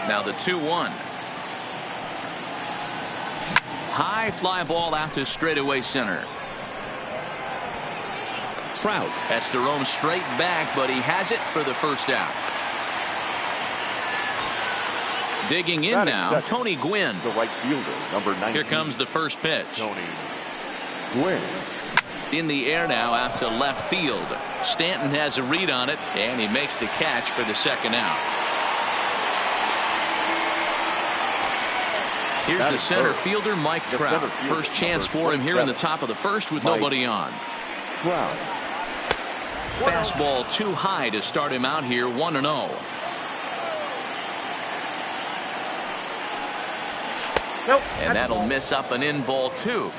Now the 2-1. High fly ball out to straightaway center. Trout has to roam straight back, but he has it for the first out. Digging in now, Tony Gwynn. The right fielder, number 19. Here comes the first pitch. Tony Gwynn. In the air now out to left field. Stanton has a read on it, and he makes the catch for the second out. Here's the center fielder, Mike Trout. First chance for him here in the top of the first with nobody on. Trout. Fastball too high to start him out here, 1-0. Nope. And that'll miss up an in ball too.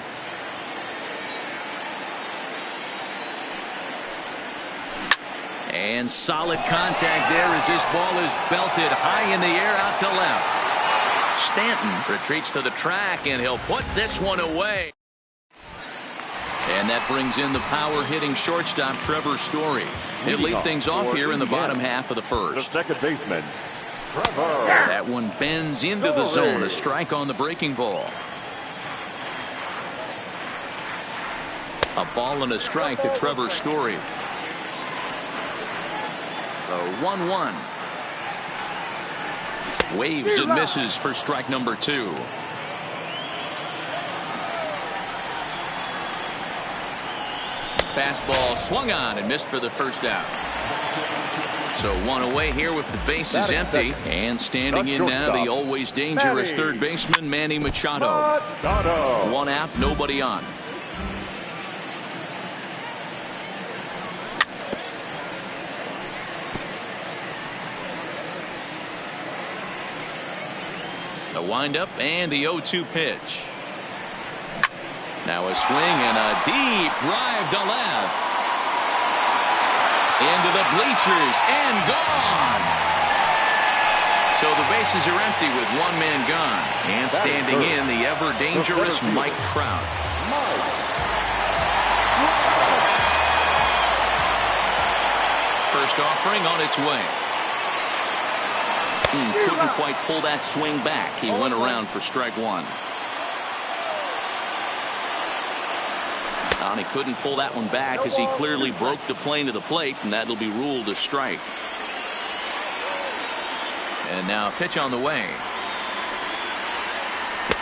And solid contact there as this ball is belted high in the air out to left. Stanton retreats to the track, and he'll put this one away. And that brings in the power-hitting shortstop Trevor Story. He'll lead things off here in the bottom half of the first. The second baseman, Trevor. That one bends into the zone. A strike on the breaking ball. A ball and a strike to Trevor Story. The 1-1. Waves and misses for strike number 2. Fastball swung on and missed for the first out. So one away here with the bases empty, and standing in now the always dangerous third baseman Manny Machado. One out, nobody on. The windup and the 0-2 pitch. Now a swing and a deep drive to left. Into the bleachers and gone. So the bases are empty with one man gone. And standing in the ever dangerous Mike Trout. First offering on its way. Couldn't quite pull that swing back. He went around for strike 1. And he couldn't pull that one back as he clearly broke the plane of the plate, and that'll be ruled a strike. And now a pitch on the way.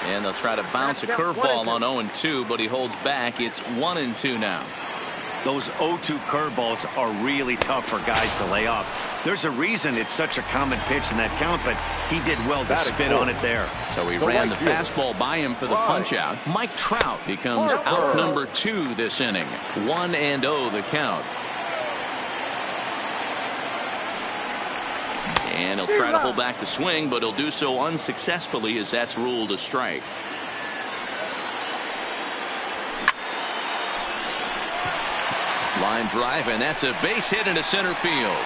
And they'll try to bounce a curveball on 0-2, but he holds back. It's 1-2 now. Those 0-2 curveballs are really tough for guys to lay off. There's a reason it's such a common pitch in that count, but he did well to spit on it there. So he ran the fastball by him for the punch out. Mike Trout becomes out number 2 this inning. 1-0 the count. And he'll try to hold back the swing, but he'll do so unsuccessfully as that's ruled a strike. Line drive, and that's a base hit into center field.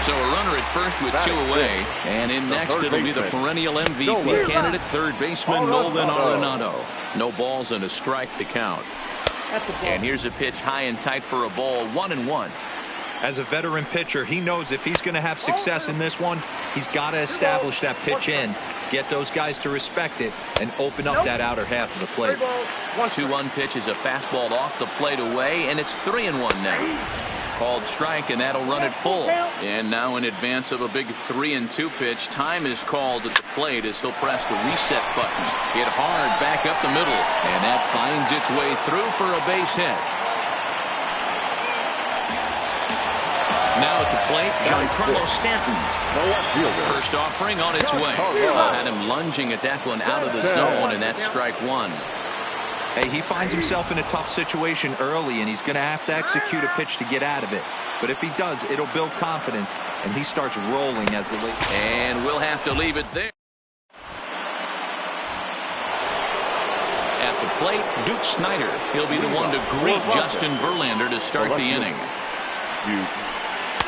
So a runner at first with 2 away, and in next it'll be the perennial MVP candidate, third baseman Nolan Arenado. No balls and a strike to count. And here's a pitch high and tight for a ball, 1-1. As a veteran pitcher, he knows if he's going to have success in this one, he's got to establish that pitch in, get those guys to respect it, and open up that outer half of the plate. 2-1 pitch is a fastball off the plate away, and it's 3-1 now. Called strike, and that'll run it full. And now in advance of a big 3-2 pitch, time is called at the plate as he'll press the reset button. Hit hard back up the middle, and that finds its way through for a base hit. Now at the plate, Giancarlo Stanton. First offering on its way. Had him lunging at that one out of the zone, and that's strike 1. Hey, he finds himself in a tough situation early, and he's going to have to execute a pitch to get out of it. But if he does, it'll build confidence, and he starts rolling as the late. And we'll have to leave it there. At the plate, Duke Snider. He'll be the one to greet Justin Verlander to start the inning.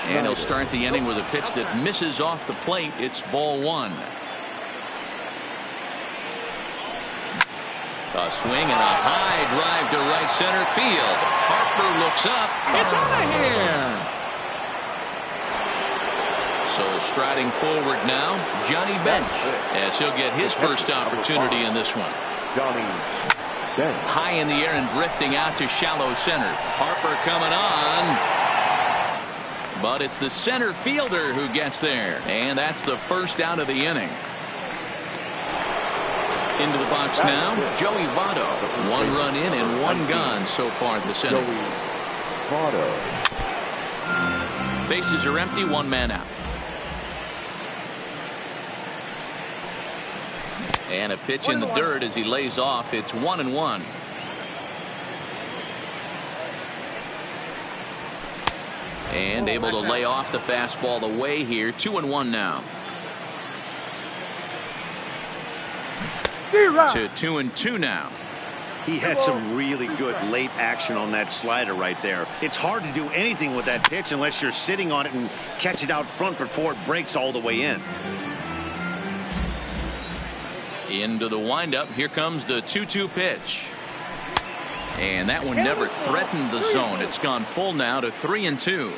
And he'll start the inning with a pitch that misses off the plate. It's ball 1. A swing and a high drive to right center field. Harper looks up. It's out of here. So striding forward now, Johnny Bench, as he'll get his first opportunity in this one. Johnny Bench. High in the air and drifting out to shallow center. Harper coming on. But it's the center fielder who gets there. And that's the first out of the inning. Into the box now, Joey Votto. 1 run in and 1 gone so far this inning. Joey Votto. Bases are empty, 1 man out. And a pitch in the dirt as he lays off. It's 1-1. And able to lay off the fastball away here. 2-1 now. To 2-2 now. He had some really good late action on that slider right there. It's hard to do anything with that pitch unless you're sitting on it and catch it out front before it breaks all the way in. Into the windup. Here comes the 2-2 pitch. And that one never threatened the zone. It's gone full now to 3-2.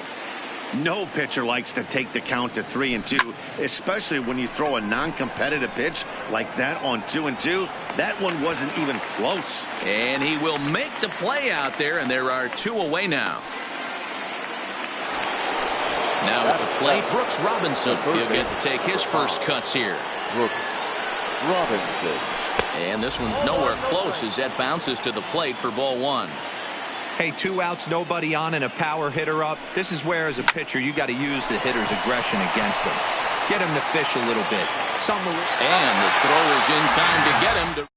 No pitcher likes to take the count to 3-2, especially when you throw a non-competitive pitch like that on 2-2. That one wasn't even close. And he will make the play out there, and there are 2 away now. Now at the plate, Brooks Robinson. He'll get to take his first cuts here. Brooks Robinson. And this one's nowhere close as that bounces to the plate for ball 1. Hey, 2 outs, nobody on, and a power hitter up. This is where, as a pitcher, you got to use the hitter's aggression against him. Get him to fish a little bit. And the throw is in time to get him to.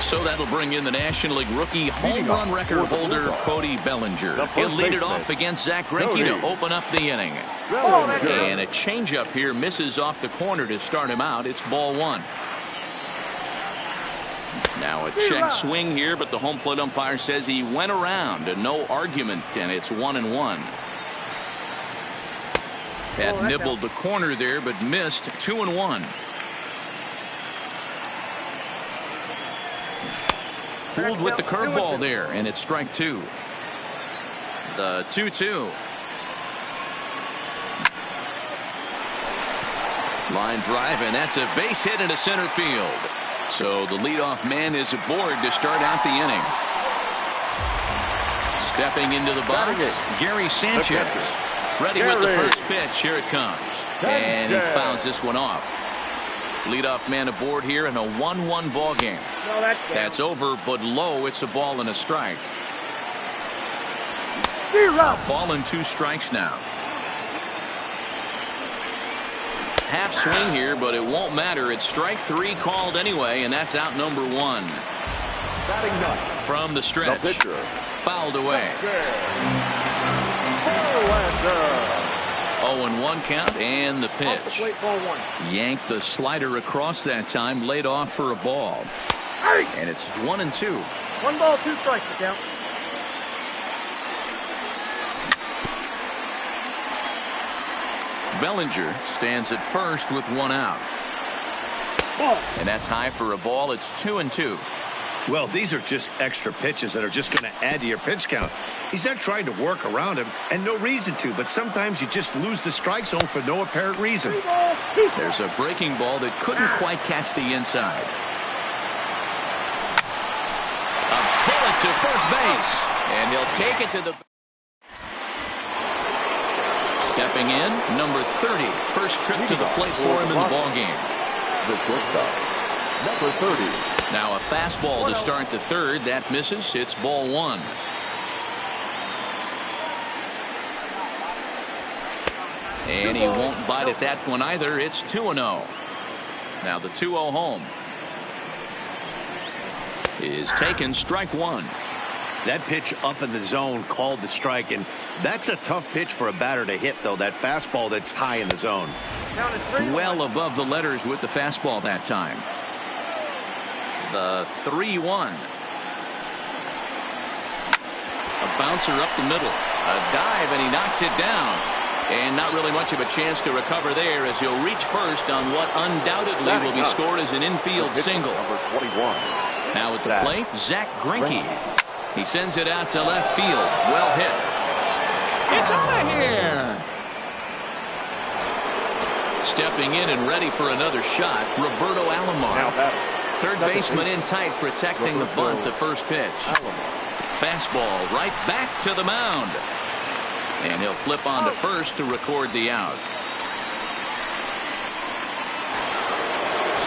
So that'll bring in the National League rookie home run record holder Cody Bellinger. He'll lead it off against Zach Greinke to open up the inning. And a changeup here misses off the corner to start him out. It's ball 1. Now a check swing here, but the home plate umpire says he went around and no argument, and it's 1-1. Had nibbled the corner there, but missed. 2-1. Fooled with the curveball there, and it's strike 2. The 2-2. Line drive, and that's a base hit into center field. So the leadoff man is aboard to start out the inning. Stepping into the box, Gary Sanchez. Ready with the first pitch. Here it comes. And he fouls this one off. Leadoff man aboard here in a 1-1 ball game. That's over, but low. It's a ball and a strike. Ball and 2 strikes now. Half swing here, but it won't matter. It's strike 3 called anyway, and that's out number 1. From the stretch. Fouled away. 0-1 count, and the pitch. Yanked the slider across that time, laid off for a ball. And it's 1-2. 1 ball, 2 strikes to count. Bellinger stands at first with 1 out. And that's high for a ball. It's 2-2. Well, these are just extra pitches that are just going to add to your pitch count. He's not trying to work around him, and no reason to, but sometimes you just lose the strike zone for no apparent reason. There's a breaking ball that couldn't quite catch the inside. A bullet to first base, and he'll take it to the. Stepping in, number 30. First trip to the plate for him in the ball game. The shortstop, number 30. Now a fastball to start the third. That misses. It's ball 1. And he won't bite at that one either. It's 2-0. Now the 2-0 home is taken. Strike 1. That pitch up in the zone called the strike, and that's a tough pitch for a batter to hit, though, that fastball that's high in the zone. Well above the letters with the fastball that time. The 3-1. A bouncer up the middle. A dive, and he knocks it down. And not really much of a chance to recover there as he'll reach first on what undoubtedly will be scored as an infield single. Number 21. Now at the plate, Zach Greinke. He sends it out to left field. Well hit. It's out of here. stepping in and ready for another shot, Roberto Alomar. Third baseman in tight, protecting the bunt, the first pitch. Fastball right back to the mound. And he'll flip on to first to record the out.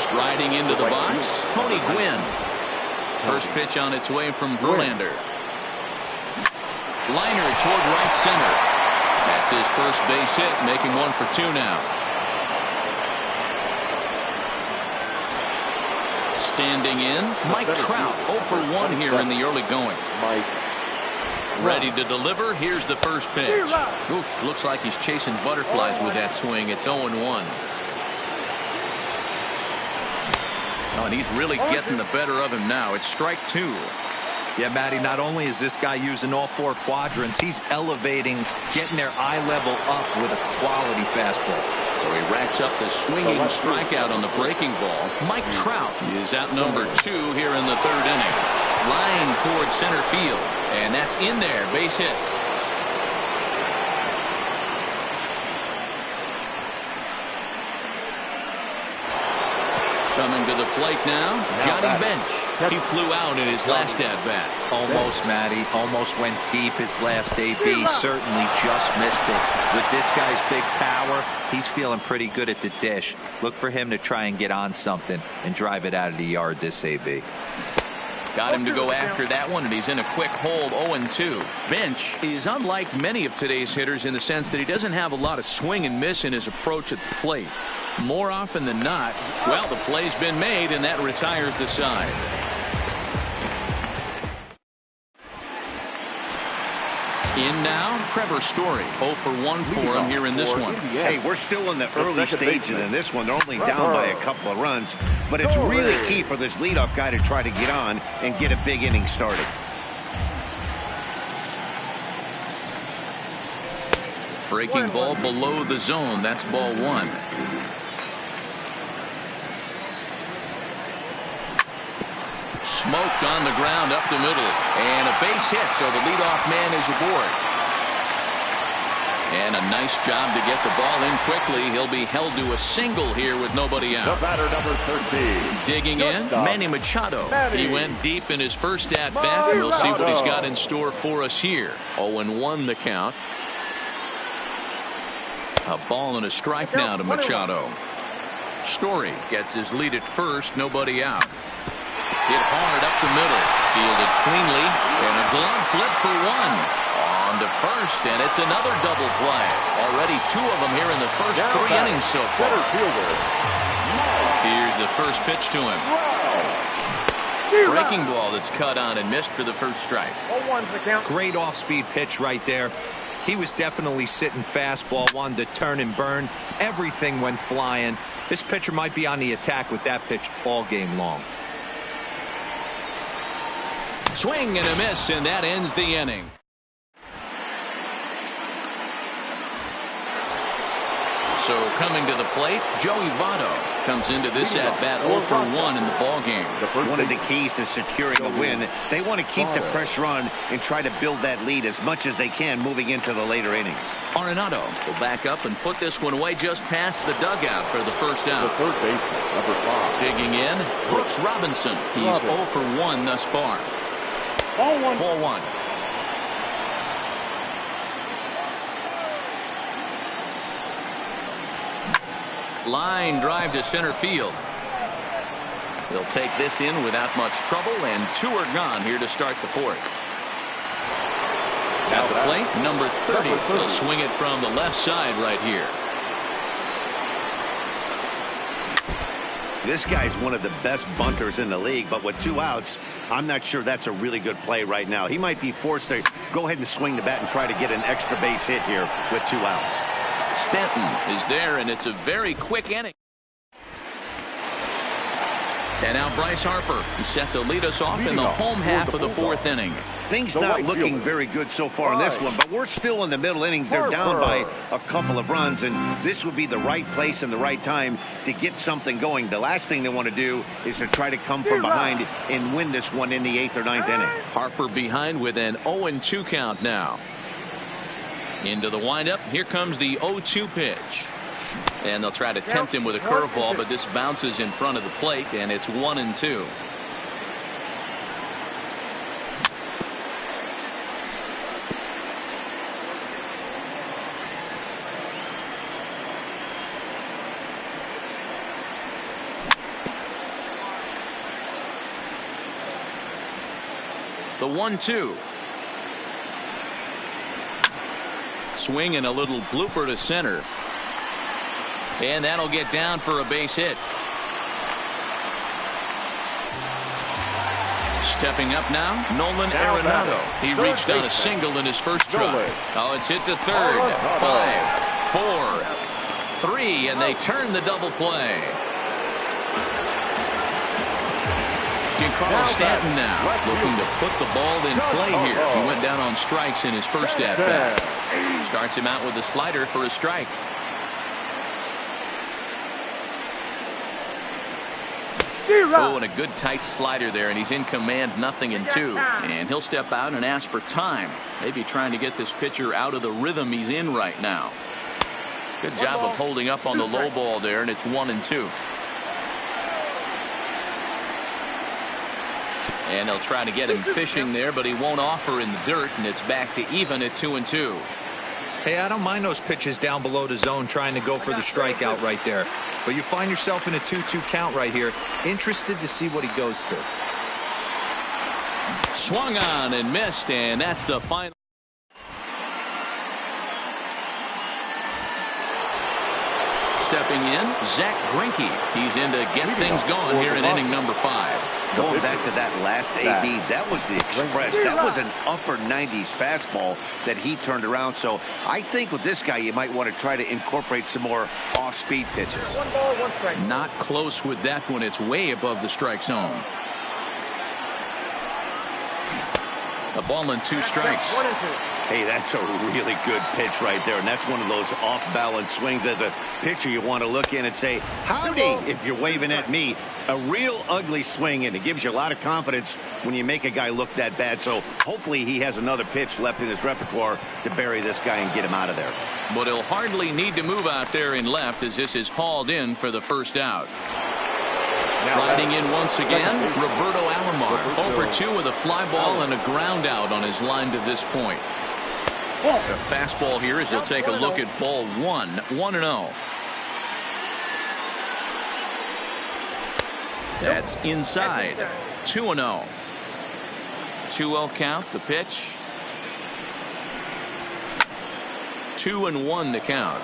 Striding into the box, Tony Gwynn. First pitch on its way from Verlander. Liner toward right center. That's his first base hit, making 1 for 2 now. Standing in, Mike Trout, 0 for 1 here in the early going. Ready to deliver. Here's the first pitch. Oof, looks like he's chasing butterflies with that swing. It's 0-1. Oh, and he's really getting the better of him now. It's strike 2. Yeah, Matty, not only is this guy using all 4 quadrants, he's elevating, getting their eye level up with a quality fastball. So he racks up the swinging strikeout on the breaking ball. Mike Trout is outnumbered 2 here in the 3rd inning. Line towards center field, and that's in there. Base hit. Coming to the plate now, Johnny Bench. He flew out in his last at-bat. Almost, Matty. Almost went deep his last AB. Certainly just missed it. With this guy's big power, he's feeling pretty good at the dish. Look for him to try and get on something and drive it out of the yard this AB. Got him to go after that one, and he's in a quick hold, 0-2. Bench is unlike many of today's hitters in the sense that he doesn't have a lot of swing and miss in his approach at the plate. More often than not, well, the play's been made, and that retires the side. In now, Trevor Story. 0 for 1 for him here in this one. Hey, we're still in the early stages in this one. They're only down by a couple of runs, but it's really key for this leadoff guy to try to get on and get a big inning started. Breaking ball below the zone. That's ball 1. Smoked on the ground up the middle, and a base hit, so the leadoff man is aboard. And a nice job to get the ball in quickly. He'll be held to a single here with nobody out. The batter, number 13. Digging in, Manny Machado. He went deep in his first at-bat, and we'll see what he's got in store for us here. 0-1 the count. A ball and a strike now to Machado. Story gets his lead at first, nobody out. Hit hard up the middle, fielded cleanly, and a glove flip for 1. On to first, and it's another double play. Already 2 of them here in the first 3 innings so far. Here's the first pitch to him. Breaking ball that's cut on and missed for the first strike. Great off-speed pitch right there. He was definitely sitting fastball, wanted to turn and burn. Everything went flying. This pitcher might be on the attack with that pitch all game long. Swing and a miss, and that ends the inning. So coming to the plate, Joey Votto comes into this at-bat 0 for 1 in the ballgame. One of the keys to securing a win, they want to keep the pressure on and try to build that lead as much as they can moving into the later innings. Arenado will back up and put this one away just past the dugout for the first out. The third baseman, number 5. Digging in, Brooks Robinson. He's 0 for 1 thus far. Ball 1. Ball 1. Line drive to center field. He'll take this in without much trouble, and 2 are gone here to start the 4th. At the plate, number 30. He'll swing it from the left side right here. This guy's one of the best bunters in the league, but with 2 outs, I'm not sure that's a really good play right now. He might be forced to go ahead and swing the bat and try to get an extra base hit here with 2 outs. Stanton is there, and it's a very quick inning. And now Bryce Harper. He's set to lead us off in the home half of the 4th inning. Things not looking very good so far in this one, but we're still in the middle innings. They're down by a couple of runs, and this would be the right place and the right time to get something going. The last thing they want to do is to try to come from behind and win this one in the 8th or 9th inning. Harper behind with an 0-2 count now. Into the windup. Here comes the 0-2 pitch. And they'll try to tempt him with a curveball, but this bounces in front of the plate, and it's 1-2. The 1-2. Swing and a little blooper to center. And that'll get down for a base hit. Stepping up now, Nolan Arenado. He reached on a single in his first try. Oh, it's hit to third. 5, 4, 3, and they turn the double play. Giancarlo Stanton now looking to put the ball in play here. He went down on strikes in his first at-bat. Starts him out with a slider for a strike. Oh, and a good tight slider there, and he's in command, 0-2. And he'll step out and ask for time. Maybe trying to get this pitcher out of the rhythm he's in right now. Good job of holding up on the low ball there, and it's 1-2. And they'll try to get him fishing there, but he won't offer in the dirt, and it's back to even at 2-2. Hey, I don't mind those pitches down below the zone trying to go for the strikeout right there. But you find yourself in a 2-2 count right here. Interested to see what he goes to. Swung on and missed, and that's the final. Stepping in, Zach Greinke. He's in to get things going here in inning number 5. Going back to that last AB, that was the express. That was an upper 90s fastball that he turned around. So I think with this guy, you might want to try to incorporate some more off-speed pitches. 1 ball, 1 strike. Not close with that one. It's way above the strike zone. A ball and 2 strikes. 1-2. Hey, that's a really good pitch right there, and that's one of those off-balance swings. As a pitcher, you want to look in and say, howdy, if you're waving at me. A real ugly swing, and it gives you a lot of confidence when you make a guy look that bad. So hopefully he has another pitch left in his repertoire to bury this guy and get him out of there. But he'll hardly need to move out there in left as this is hauled in for the first out. Riding in once again, Roberto Alomar. Over 2 with a fly ball and a ground out on his line to this point. The fastball here as he'll take a look at ball 1, 1-0. That's inside. 2-0. 2-0 count, the pitch. 2-1 to count.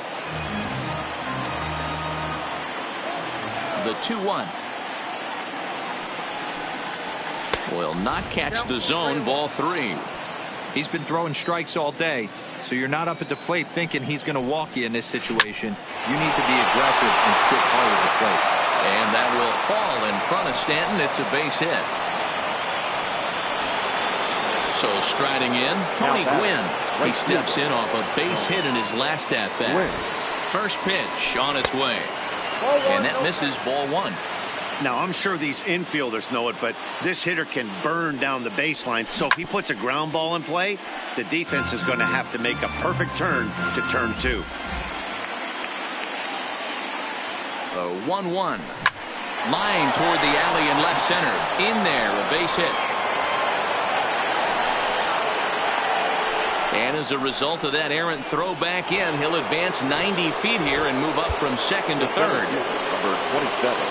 The 2-1. Will not catch the zone, ball 3. He's been throwing strikes all day, so you're not up at the plate thinking he's going to walk you in this situation. You need to be aggressive and sit hard at the plate. And that will fall in front of Stanton. It's a base hit. So striding in, Tony Gwynn. He steps in off a base hit in his last at-bat. First pitch on its way. And that misses, ball 1. Now, I'm sure these infielders know it, but this hitter can burn down the baseline. So if he puts a ground ball in play, the defense is going to have to make a perfect turn to turn 2. 1-1. Line toward the alley in left center. In there, a base hit. And as a result of that errant throw back in, he'll advance 90 feet here and move up from second to third.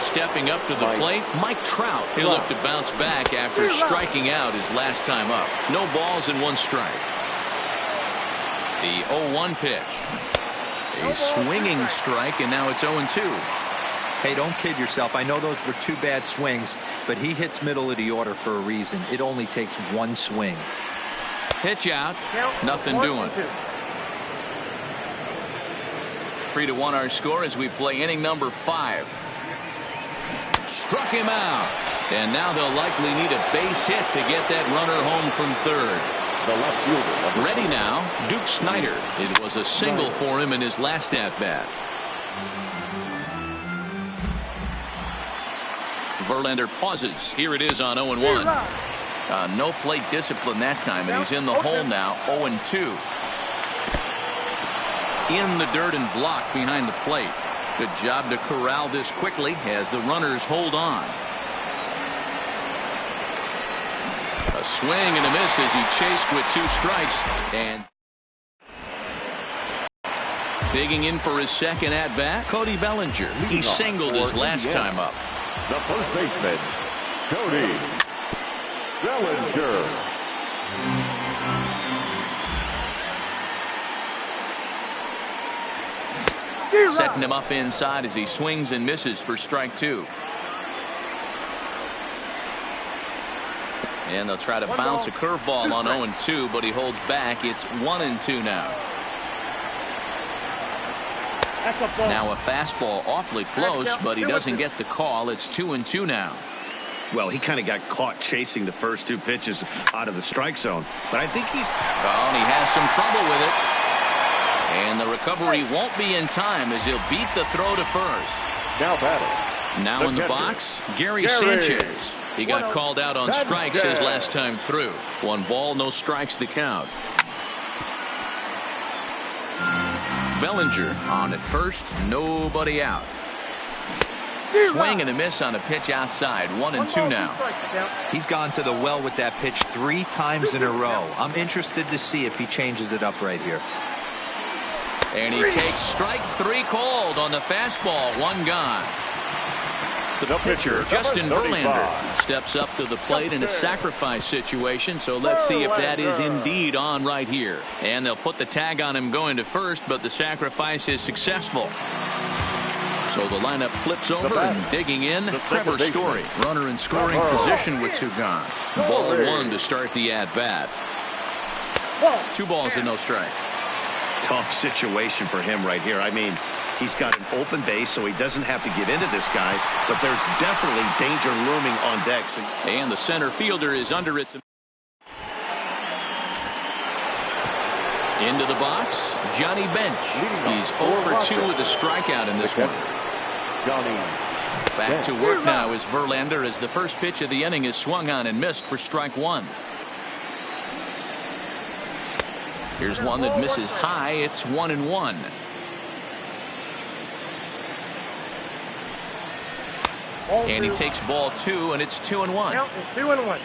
Stepping up to the plate, Mike Trout. He'll look to bounce back after striking out his last time up. No balls and 1 strike. The 0-1 pitch. A swinging strike, and now it's 0-2. Hey, don't kid yourself. I know those were 2 bad swings, but he hits middle of the order for a reason. It only takes 1 swing. Pitch out. Nothing doing. 3-1 our score as we play inning number 5. Struck him out. And now they'll likely need a base hit to get that runner home from third. The left fielder. Ready now, Duke Snider. It was a single for him in his last at-bat. Verlander pauses. Here it is on 0-1. No plate discipline that time, and he's in the hole now, 0-2. In the dirt and blocked behind the plate. Good job to corral this quickly as the runners hold on. A swing and a miss as he chased with 2 strikes. And digging in for his second at-bat, Cody Bellinger. He singled his last time up. The first baseman, Cody Bellinger. Setting him up inside as he swings and misses for strike 2. And they'll try to bounce a curveball on 0-2, but he holds back. It's 1-2 now. Now a fastball awfully close, but he doesn't get the call. It's 2-2 now. Well, he kind of got caught chasing the first 2 pitches out of the strike zone, but I think he's... Oh, and he has some trouble with it. And the recovery won't be in time as he'll beat the throw to first. Now batting. Now in the box, Gary Sanchez. He got called out on strikes his last time through. 1 ball, no strikes to count. Bellinger on at first, nobody out. Swing and a miss on a pitch outside. 1-2 now. He's gone to the well with that pitch 3 times in a row. I'm interested to see if he changes it up right here. And he takes strike 3 called on the fastball. 1 gone. The pitcher, Justin Verlander, steps up to the plate in a sacrifice situation, so let's see if that is indeed on right here. And they'll put the tag on him going to first, but the sacrifice is successful. So the lineup flips over and digging in, Trevor Story, runner in scoring position with 2 gone. Ball 1 to start the at-bat. 2 balls and no strikes. Tough situation for him right here. I mean, he's got an open base, so he doesn't have to get into this guy, but there's definitely danger looming on deck. And the center fielder is under it. Into the box, Johnny Bench. He's 0 for 2 with a strikeout in this one. Back to work now is Verlander as the first pitch of the inning is swung on and missed for strike 1. Here's one that misses high. It's 1-1. And he takes ball 2, and it's 2-1. Count is 2-1.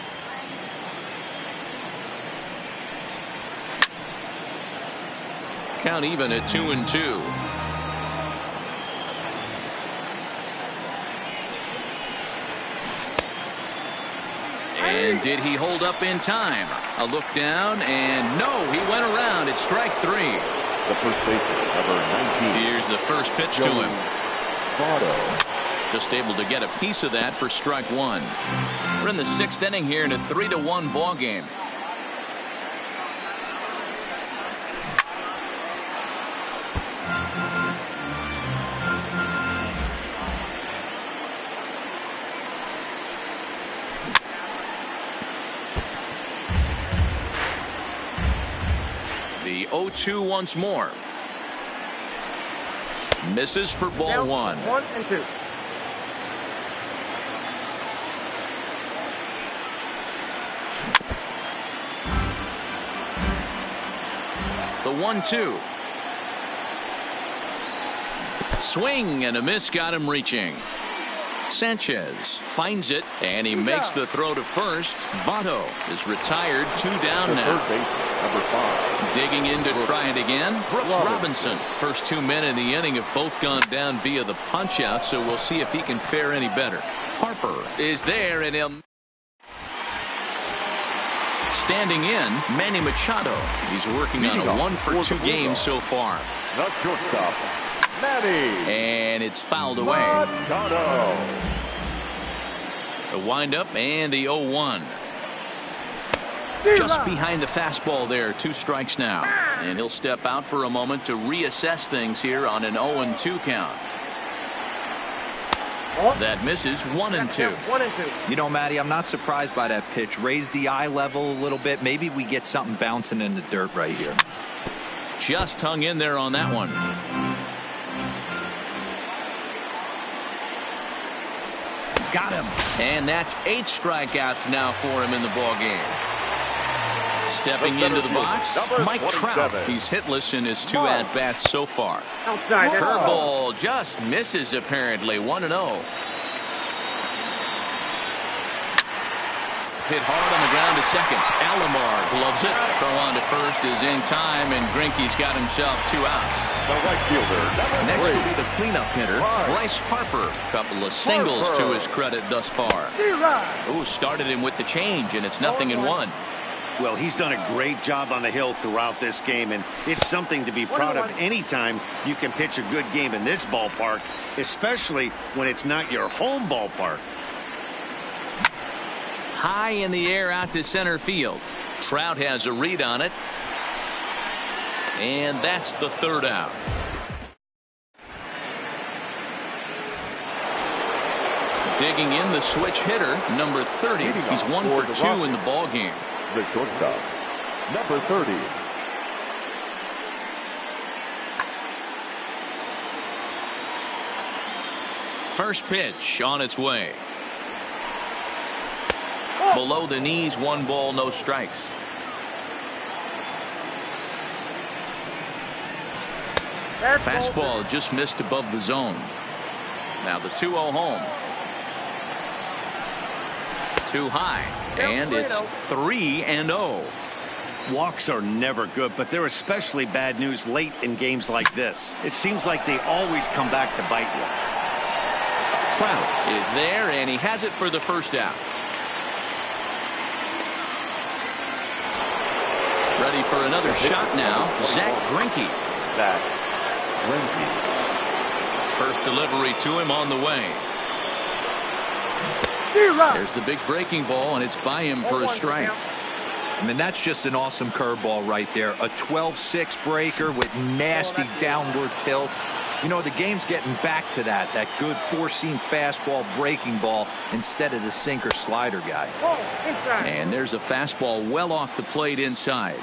Count even at 2-2. And did he hold up in time? A look down, and no, he went around. It's strike 3. The first baseman, number 19. Here's the first pitch to him. Just able to get a piece of that for strike 1. We're in the 6th inning here in a 3-1 ball game. The 0-2 once more. Misses for ball 1. 1-2. The 1-2. Swing and a miss got him reaching. Sanchez finds it, and he makes the throw to first. Votto is retired. 2 down now. Number 5. Digging in to try it again. Brooks Robinson. First 2 men in the inning have both gone down via the punch out, so we'll see if he can fare any better. Harper is there, and he'll... Standing in, Manny Machado. He's working on a 1 for 2 game so far. The shortstop, Manny. And it's fouled away. Machado. The windup and the 0-1. Just behind the fastball there. 2 strikes now. And he'll step out for a moment to reassess things here on an 0-2 count. That misses. 1-2. 1-2. You know, Matty, I'm not surprised by that pitch. Raise the eye level a little bit. Maybe we get something bouncing in the dirt right here. Just hung in there on that one. Got him. And that's 8 strikeouts now for him in the ball game. Stepping into the box, Mike Trout. He's hitless in his 2 at-bats so far. Outside. Curveball just misses apparently. 1-0. Hit hard on the ground to second. Alomar gloves it. Throw on to first is in time, and Greinke's got himself 2 outs. The right fielder, Next number 3. will be the cleanup hitter, Bryce Harper. Couple of singles to his credit thus far. Ooh, started him with the change, and it's 0-1. Well, he's done a great job on the hill throughout this game, and it's something to be proud of anytime you can pitch a good game in this ballpark, especially when it's not your home ballpark. High in the air out to center field. Trout has a read on it. And that's the 3rd out. Digging in the switch hitter, number 30. He's 1 for 2 in the ball game. The shortstop, number 30. First pitch on its way. Below the knees, 1 ball, no strikes. Fastball just missed above the zone. Now the 2-0 home. Too high, and it's 3-0. Walks are never good, but they're especially bad news late in games like this. It seems like they always come back to bite you. Trout is there, and he has it for the 1st out. Ready for another shot now, Zach Greinke. Zach Greinke. First delivery to him on the way. There's the big breaking ball, and it's by him for a strike. I mean, that's just an awesome curveball right there. A 12-6 breaker with nasty downward tilt. You know, the game's getting back to that good 4-seam fastball breaking ball instead of the sinker slider guy. And there's a fastball well off the plate inside.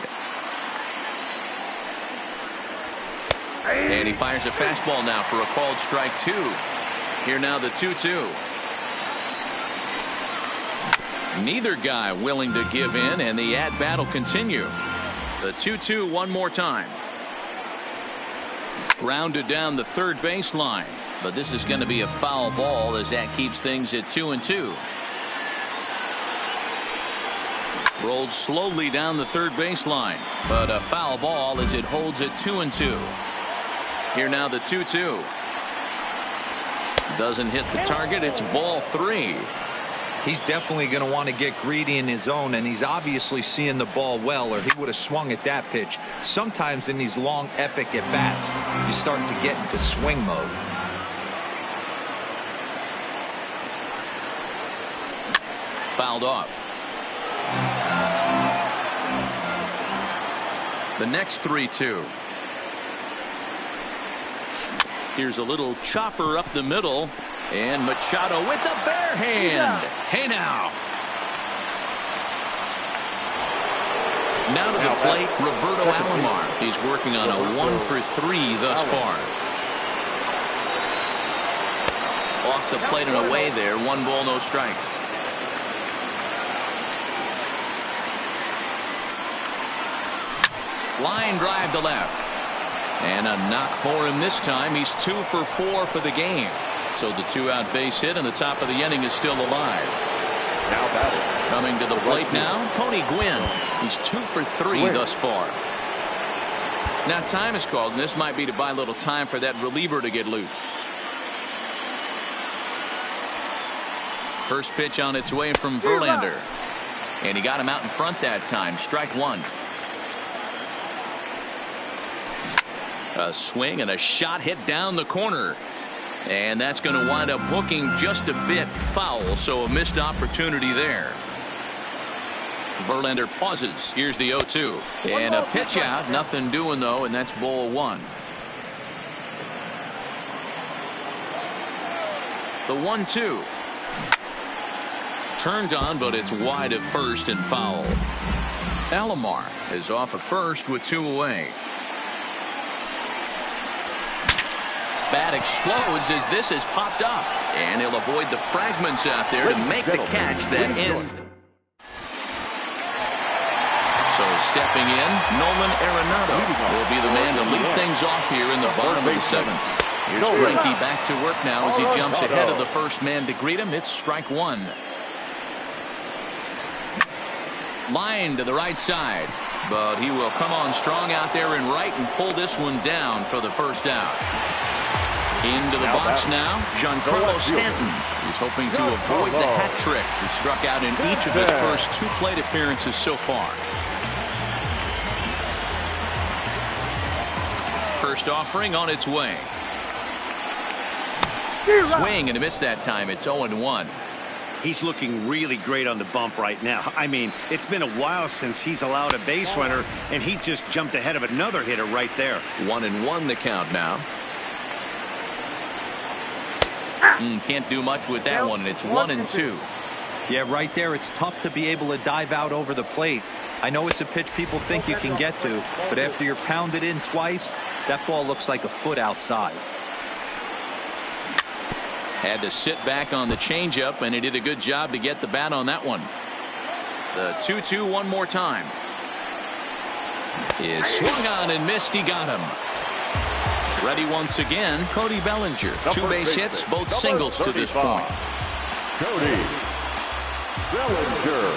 And he fires a fastball now for a called strike 2. Here now the 2-2. Neither guy willing to give in, and the at-bat will continue. The 2-2 one more time. Grounded down the 3rd baseline, but this is going to be a foul ball as that keeps things at 2-2. Rolled slowly down the 3rd baseline, but a foul ball as it holds at 2-2. Here now the 2-2. Doesn't hit the target. It's ball 3. He's definitely going to want to get greedy in his zone, and he's obviously seeing the ball well, or he would have swung at that pitch. Sometimes in these long, epic at-bats, you start to get into swing mode. Fouled off. The next 3-2. Here's a little chopper up the middle. And Machado with the bare hand. Hey now. Now to the plate, Roberto Alomar. He's working on a 1 for 3 thus far. Off the plate and away there. 1 ball, no strikes. Line drive to left. And a knock for him this time. He's 2 for 4 for the game. So the 2-out base hit, and the top of the inning is still alive. Now batting. Coming to the plate now, Tony Gwynn. He's 2 for 3 thus far. Now time is called, and this might be to buy a little time for that reliever to get loose. First pitch on its way from Verlander. And he got him out in front that time. Strike 1. A swing and a shot hit down the corner. And that's going to wind up hooking just a bit foul, so a missed opportunity there. Verlander pauses. Here's the 0-2. And a pitch out. Nothing doing, though, and that's ball 1. The 1-2. Turned on, but it's wide at first and foul. Alomar is off at first with 2 away. Bat explodes as this has popped up, and he'll avoid the fragments out there to make the catch that ends. So stepping in, Nolan Arenado will be the man to lead things off here in the bottom of the 7th. Here's Greinke back to work now as he jumps ahead of the first man to greet him. It's strike 1. Line to the right side, but he will come on strong out there in right and pull this one down for the first out. Into the box now, Giancarlo Stanton. He's hoping to avoid the hat trick. He struck out in each of his first 2 plate appearances so far. First offering on its way. Swing and a miss that time. It's 0-1. He's looking really great on the bump right now. I mean, it's been a while since he's allowed a base runner, and he just jumped ahead of another hitter right there. 1-1 the count now. Can't do much with that one, and it's 1-2. Yeah, right there, it's tough to be able to dive out over the plate. I know it's a pitch people think you can get to, but after you're pounded in twice, that ball looks like a foot outside. Had to sit back on the changeup, and he did a good job to get the bat on that one. The 2-2 one more time. Is swung on and missed. He got him. Ready once again, Cody Bellinger. 2 base hits, both singles to this point. Cody Bellinger.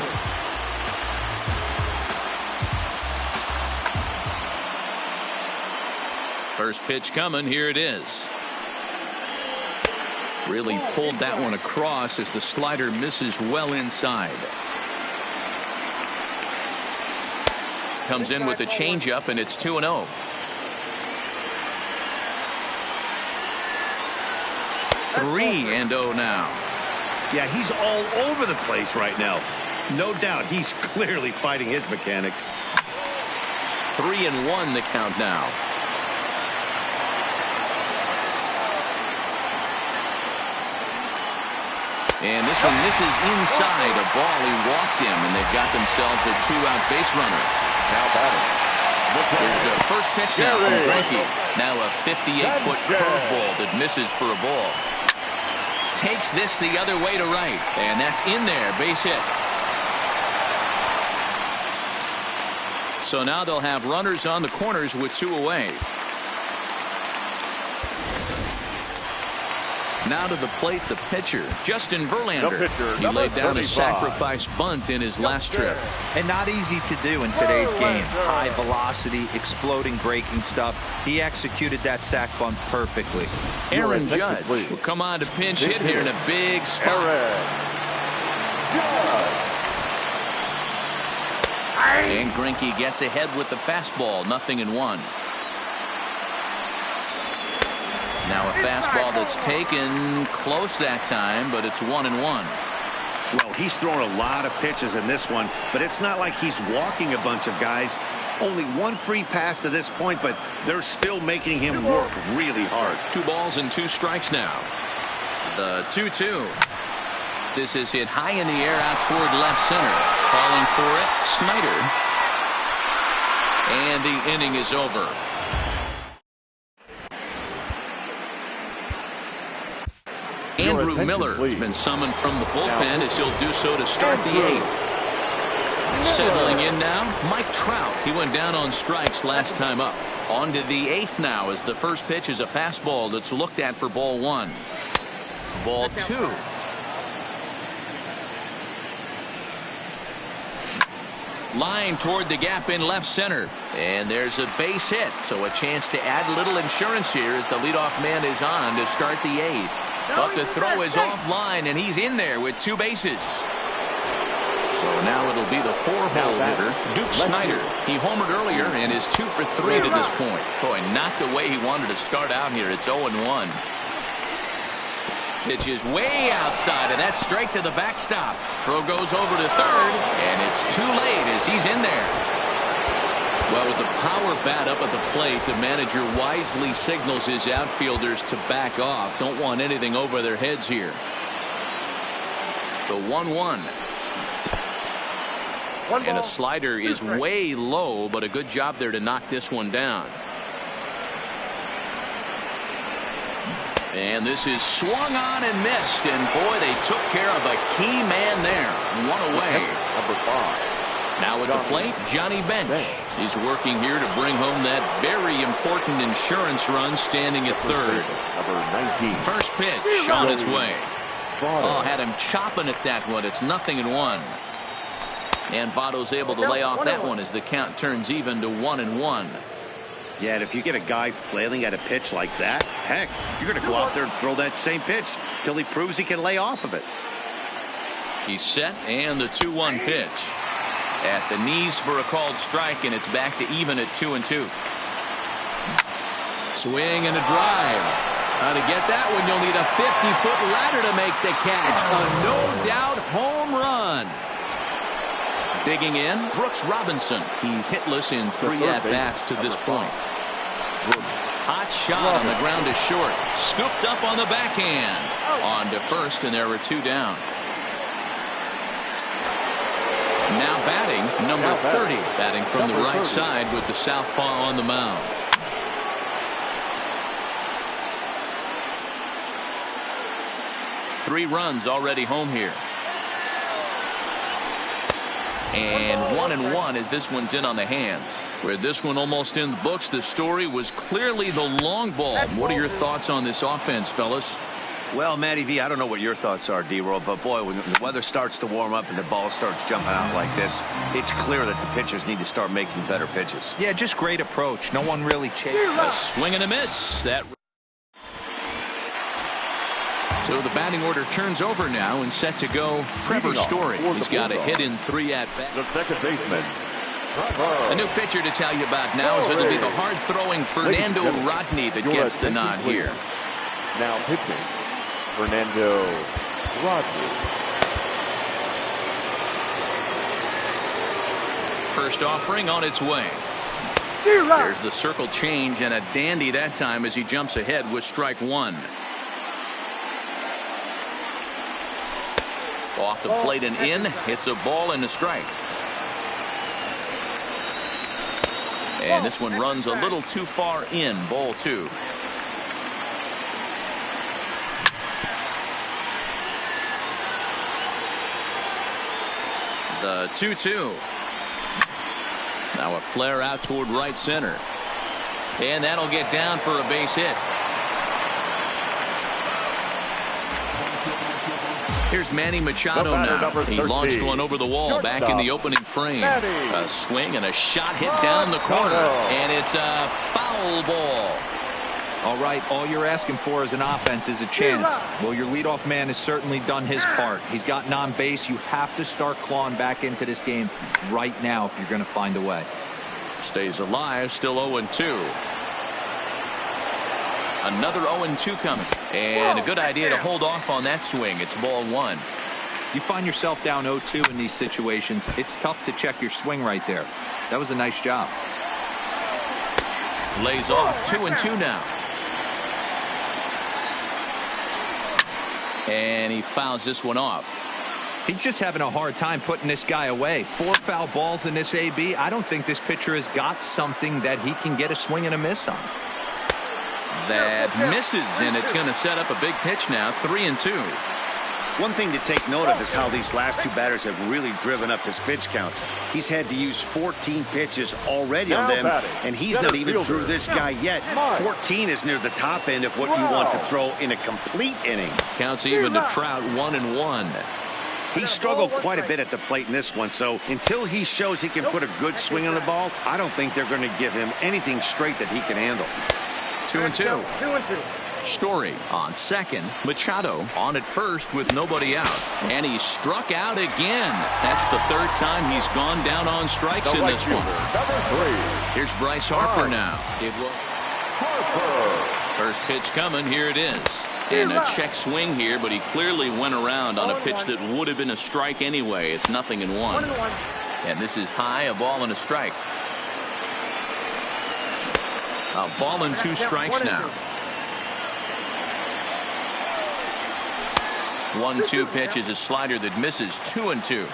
First pitch coming. Here it is. Really pulled that one across as the slider misses well inside. Comes in with a changeup, and it's 2-0. 3-0 now. Yeah, he's all over the place right now. No doubt he's clearly fighting his mechanics. 3-1 the count now. And this one misses inside. A ball he walked him, and they've got themselves a 2-out base runner. Now batting. There's the first pitch now from Greinke. Now a 58-foot curveball that misses for a ball. Takes this the other way to right, and that's in there. Base hit. So now they'll have runners on the corners with 2 away. Now to the plate, the pitcher, Justin Verlander. He laid down a sacrifice bunt in his last trip. And not easy to do in today's game. High velocity, exploding breaking stuff. He executed that sac bunt perfectly. Aaron Judge will come on to pinch hit here in a big spot. And Greinke gets ahead with the fastball. 0-1. Now a fastball that's taken close that time, but it's 1-1. Well, he's thrown a lot of pitches in this one, but it's not like he's walking a bunch of guys. Only 1 free pass to this point, but they're still making him work really hard. 2 balls and 2 strikes now. The 2-2. This is hit high in the air out toward left center. Calling for it, Snyder. And the inning is over. Andrew Miller has been summoned from the bullpen as he'll do so to start the 8th. Settling in now, Mike Trout. He went down on strikes last time up. On to the 8th now as the first pitch is a fastball that's looked at for ball 1. Ball 2. Line toward the gap in left center. And there's a base hit. So a chance to add a little insurance here as the leadoff man is on to start the 8th. But the throw is offline, and he's in there with 2 bases. So now it'll be the 4-hole hitter, Duke Snyder. He homered earlier and is 2 for 3 to this point. Boy, not the way he wanted to start out here. It's 0-1. Pitch is way outside, and that's straight to the backstop. Throw goes over to third, and it's too late as he's in there. Well, with the power bat up at the plate, the manager wisely signals his outfielders to back off. Don't want anything over their heads here. The 1-1. And a slider is way low, but a good job there to knock this one down. And this is swung on and missed. And boy, they took care of a key man there. 1 away. Number 5. Now at the plate, Johnny Bench. He's working here to bring home that very important insurance run, standing at third. Number 19. First pitch on its way. Oh, had him chopping at that one. It's 0-1. And Votto's able to lay off that one as the count turns even to 1-1. Yeah, and if you get a guy flailing at a pitch like that, heck, you're going to go out there and throw that same pitch till he proves he can lay off of it. He's set, and the 2-1 pitch. At the knees for a called strike, and it's back to even at 2-2. Swing and a drive. To get that one, you'll need a 50-foot ladder to make the catch. A no-doubt home run. Digging in, Brooks Robinson. He's hitless in 3 at-bats to this point. Hot shot on the ground to short. Scooped up on the backhand. On to first, and there were 2 down. Now batting, number 30. Batting from the right side with the southpaw on the mound. Three runs already home here. And 1-1 as this one's in on the hands. Where this one almost in the books, the story was clearly the long ball. What are your thoughts on this offense, fellas? Well, Matty V, I don't know what your thoughts are, D-Roll, but boy, when the weather starts to warm up and the ball starts jumping out like this, it's clear that the pitchers need to start making better pitches. Yeah, just great approach. No one really chased. A swing and a miss. So the batting order turns over now and set to go Trevor Story. He's got a hit in 3 at-bats. The second baseman. A new pitcher to tell you about now is it'll be the hard-throwing Fernando Rodney that gets the nod here. Now pitching, Fernando Rodney. First offering on its way. There's the circle change, and a dandy that time as he jumps ahead with strike 1. Off the plate and in. Hits a ball and a strike. And this one runs a little too far in. Ball 2. The 2-2. Now a flare out toward right center. And that'll get down for a base hit. Here's Manny Machado now. He launched one over the wall back in the opening frame. A swing and a shot hit down the corner. And it's a foul ball. All right, all you're asking for as an offense is a chance. Well, your leadoff man has certainly done his part. He's gotten on base. You have to start clawing back into this game right now if you're going to find a way. Stays alive, still 0-2. Another 0-2 coming. And a good idea to hold off on that swing. It's ball 1. You find yourself down 0-2 in these situations. It's tough to check your swing right there. That was a nice job. Lays off 2-2 now. And he fouls this one off. He's just having a hard time putting this guy away. 4 foul balls in this AB. I don't think this pitcher has got something that he can get a swing and a miss on. That misses, and it's going to set up a big pitch now. 3-2. One thing to take note of is how these last 2 batters have really driven up his pitch count. He's had to use 14 pitches already on them, and he's not even through this guy yet. 14 is near the top end of what you want to throw in a complete inning. Counts even to Trout, 1-1. He struggled quite a bit at the plate in this one, so until he shows he can put a good swing on the ball, I don't think they're going to give him anything straight that he can handle. 2-2. Story on second. Machado on at first with nobody out. And he struck out again. That's the 3rd time he's gone down on strikes in this one. Here's Bryce Harper now. It will. First pitch coming. Here it is. And a check swing here, but he clearly went around on a pitch that would have been a strike anyway. It's 0-1. And this is high, a ball and a strike. A ball and 2 strikes now. 1-2 pitch is a slider that misses. 2-2.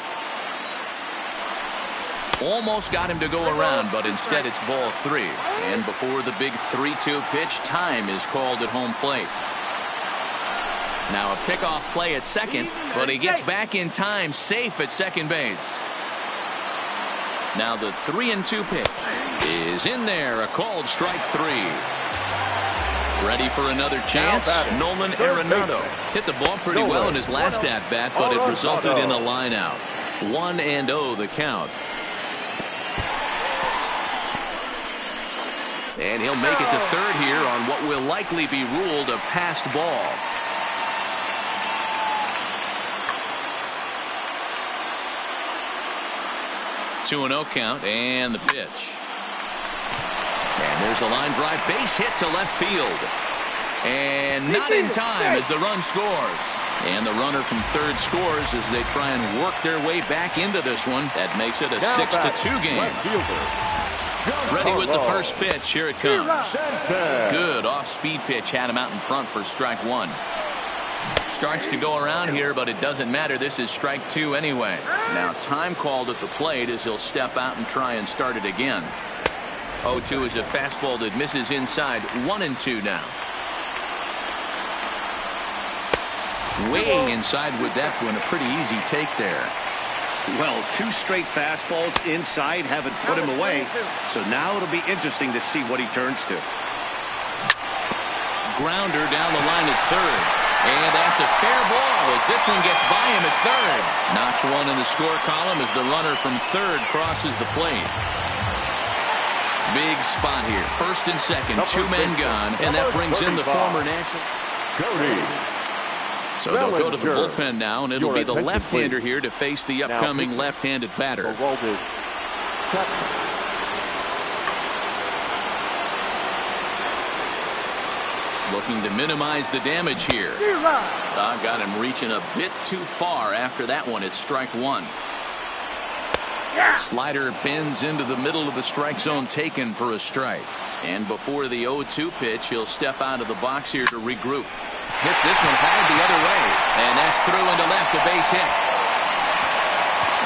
Almost got him to go around, but instead it's ball 3. And before the big 3-2 pitch, time is called at home plate. Now a pickoff play at second, but he gets back in time, safe at second base. Now the 3-2 pitch is in there. A called strike 3. Ready for another chance. Nolan Arenado hit the ball pretty well in his last at-bat, but it resulted in a line-out. 1-0 the count. And he'll make it to third here on what will likely be ruled a passed ball. Two 2-0 count, and the pitch. And there's a line drive base hit to left field. And not in time as the run scores. And the runner from third scores as they try and work their way back into this one. That makes it a 6-2 game. Ready with the first pitch. Here it comes. Good off-speed pitch. Had him out in front for strike 1. Starts to go around here, but it doesn't matter. This is strike 2 anyway. Now time called at the plate as he'll step out and try and start it again. 0-2 is a fastball that misses inside. 1-2 now. Way inside with that one. A pretty easy take there. Well, 2 straight fastballs inside haven't put him away. So now it'll be interesting to see what he turns to. Grounder down the line at third. And that's a fair ball as this one gets by him at third. Notch 1 in the score column as the runner from third crosses the plate. Big spot here. First and second, 2 men gone, and that brings in the former national. So they'll go to the bullpen now, and it'll be the left-hander here to face the upcoming left-handed batter. Looking to minimize the damage here. Got him reaching a bit too far after that one. It's strike 1. Slider bends into the middle of the strike zone, taken for a strike. And before the 0-2 pitch, he'll step out of the box here to regroup. Hits this one hard the other way, and that's through into left, a base hit.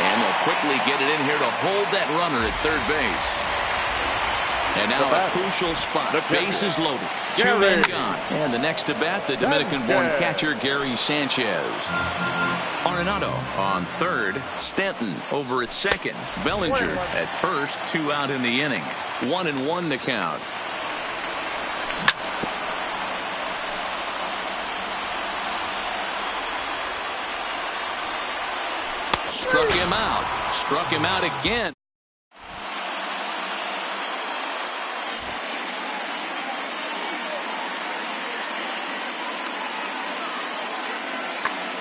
And they'll quickly get it in here to hold that runner at third base. And now a crucial spot. Base is loaded. 2 men gone. And the next to bat, the Dominican-born catcher Gary Sanchez. Arenado on third. Stanton over at second. Bellinger at first. 2 out in the inning. 1-1 the count. Struck him out. Struck him out again.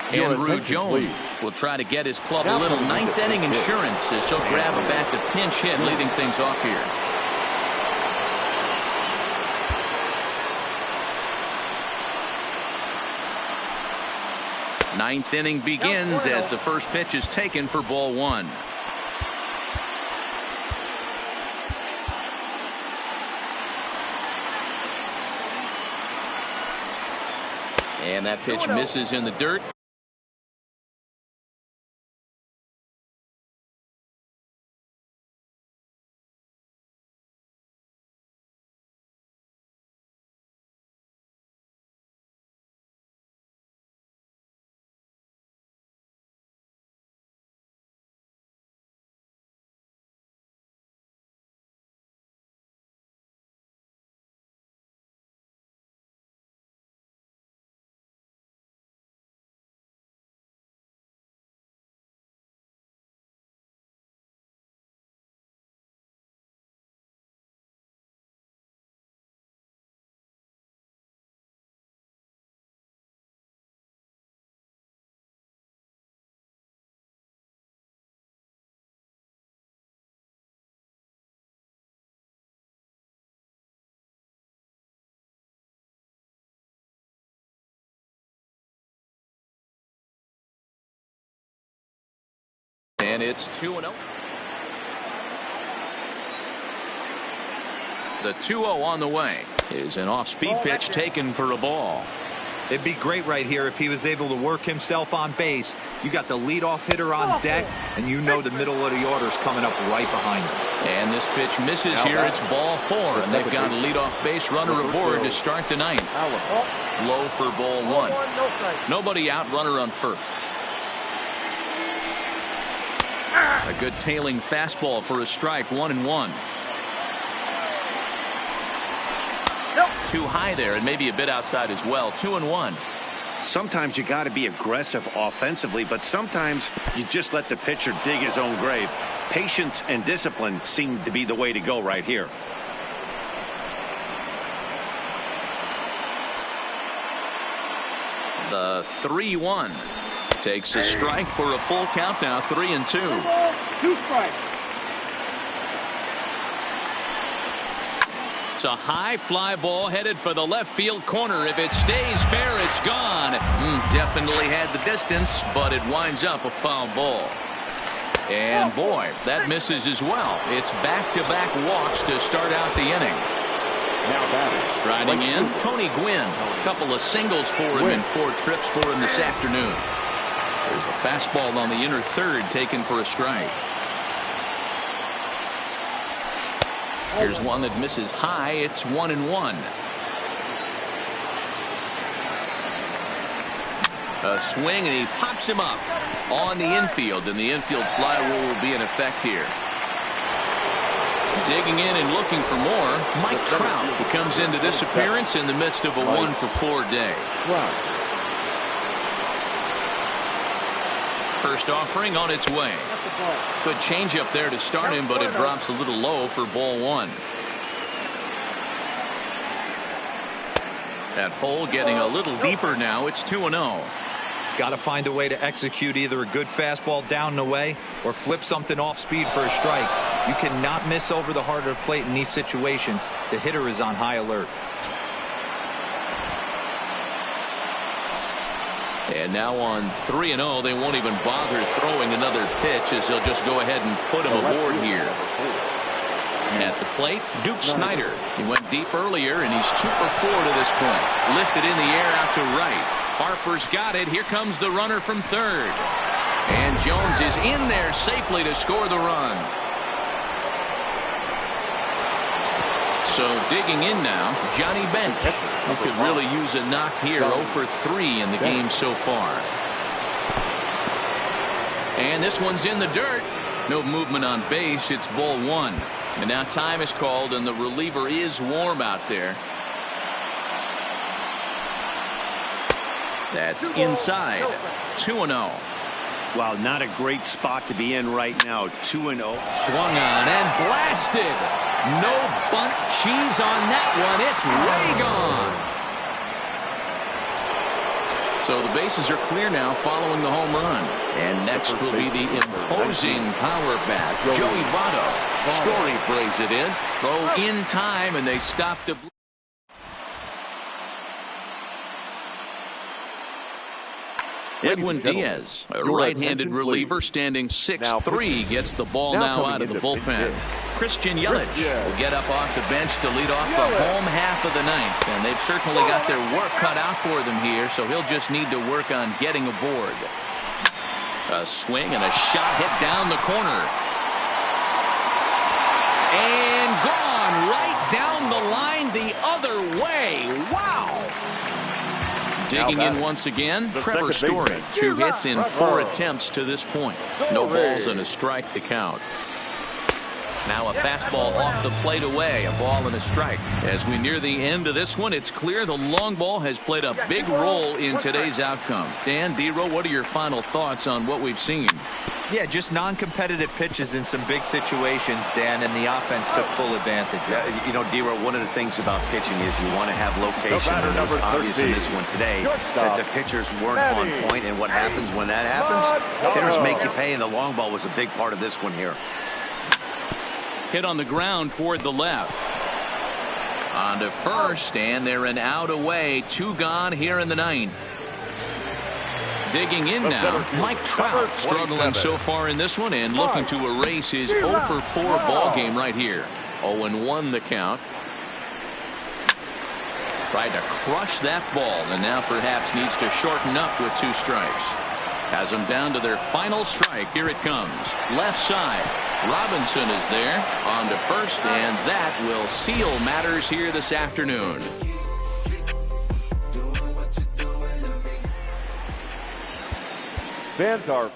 Andrew Jones will try to get his club a little ninth inning insurance as he'll grab a bat to pinch hit, leading things off here. Ninth inning begins as the first pitch is taken for ball 1. And that pitch misses in the dirt. And it's 2-0. The 2-0 on the way is an off-speed pitch taken for a ball. It'd be great right here if he was able to work himself on base. You got the leadoff hitter on deck, and you know the middle of the order's coming up right behind him. And this pitch misses here. It's ball 4, and they've got a leadoff base runner aboard to start the ninth. Low for ball 1. Nobody out, runner on first. A good tailing fastball for a strike, 1-1. Too high there and maybe a bit outside as well. 2-1. Sometimes you got to be aggressive offensively, but sometimes you just let the pitcher dig his own grave. Patience and discipline seem to be the way to go right here. The 3-1 takes a strike for a full count now. 3-2. 2 strikes. It's a high fly ball headed for the left field corner. If it stays fair, it's gone. Definitely had the distance, but it winds up a foul ball. And boy, that misses as well. It's back-to-back walks to start out the inning. Now batting. Striding in, Tony Gwynn. A couple of singles for him and 4 trips for him this afternoon. There's a fastball on the inner third taken for a strike. Here's one that misses high. It's 1-1. A swing, and he pops him up on the infield, and the infield fly rule will be in effect here. Digging in and looking for more, Mike Trout, who comes into this appearance in the midst of a 1-for-4 day. First offering on its way. Good changeup there to start him, but it drops a little low for ball 1. That hole getting a little deeper now. It's 2-0. Got to find a way to execute either a good fastball down and away or flip something off speed for a strike. You cannot miss over the heart of the plate in these situations. The hitter is on high alert. And now on 3-0, they won't even bother throwing another pitch as they'll just go ahead and put him aboard here. At the plate, Duke Snider. He went deep earlier, and he's 2 for 4 to this point. Lifted in the air out to right. Harper's got it. Here comes the runner from third. And Jones is in there safely to score the run. So digging in now, Johnny Bench, who could really use a knock here. 0 for 3 in the game so far. And this one's in the dirt. No movement on base. It's ball 1. And now time is called, and the reliever is warm out there. That's inside. 2-0. Well, not a great spot to be in right now. 2-0. Swung on and blasted. No bunt cheese on that one. It's way gone. So the bases are clear now following the home run. And next will be the imposing power bat, Joey Votto. Story plays it in. Throw in time, and they stop the... Edwin Diaz, a right-handed reliever standing 6'3", gets the ball now out of the bullpen. Christian Yelich will get up off the bench to lead off the home half of the ninth, and they've certainly got their work cut out for them here, so he'll just need to work on getting aboard. A swing and a shot hit down the corner. And gone right down the line the other way. Wow! Digging in once again, Trevor Story. 2 hits in 4 attempts to this point. No balls and a strike to count. Now a fastball off the plate away. A ball and a strike. As we near the end of this one, it's clear the long ball has played a big role in today's outcome. Dan, D-Row, what are your final thoughts on what we've seen? Yeah, just non-competitive pitches in some big situations, Dan, and the offense took full advantage. You know, D-Row, one of the things about pitching is you want to have location, and it was obvious in this one today that the pitchers weren't on point, and what happens when that happens? Hitters make you pay, and the long ball was a big part of this one here. Hit on the ground toward the left. On to first, and they're an out away. 2 gone here in the ninth. Digging in now, Mike Trout struggling so far in this one and looking to erase his 0 for 4 ball game right here. 0-1 the count. Tried to crush that ball, and now perhaps needs to shorten up with 2 strikes. Has them down to their final strike. Here it comes. Left side. Robinson is there. On to first, and that will seal matters here this afternoon. Fans are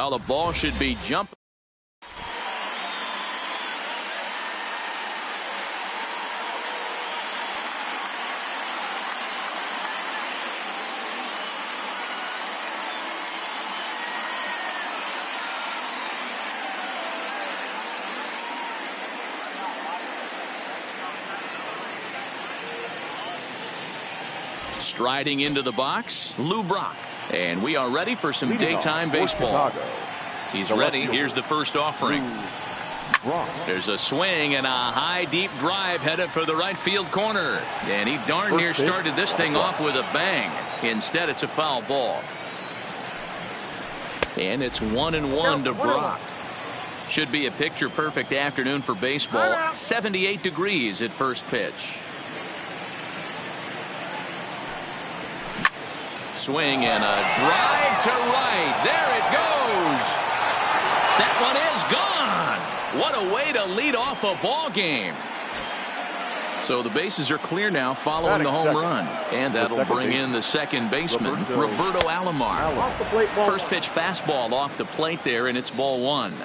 Well, the ball should be jumping. Striding into the box, Lou Brock. And we are ready for some daytime baseball. He's ready. Here's the first offering. There's a swing and a high deep drive headed for the right field corner. And he darn near started this thing off with a bang. Instead, it's a foul ball. And it's 1-1 to Brock. Should be a picture perfect afternoon for baseball. 78 degrees at first pitch. Swing and a drive to right. There it goes. That one is gone. What a way to lead off a ball game. So the bases are clear now following the home run. And that'll bring in the second baseman, Roberto Alomar. First pitch fastball off the plate there, and it's ball one.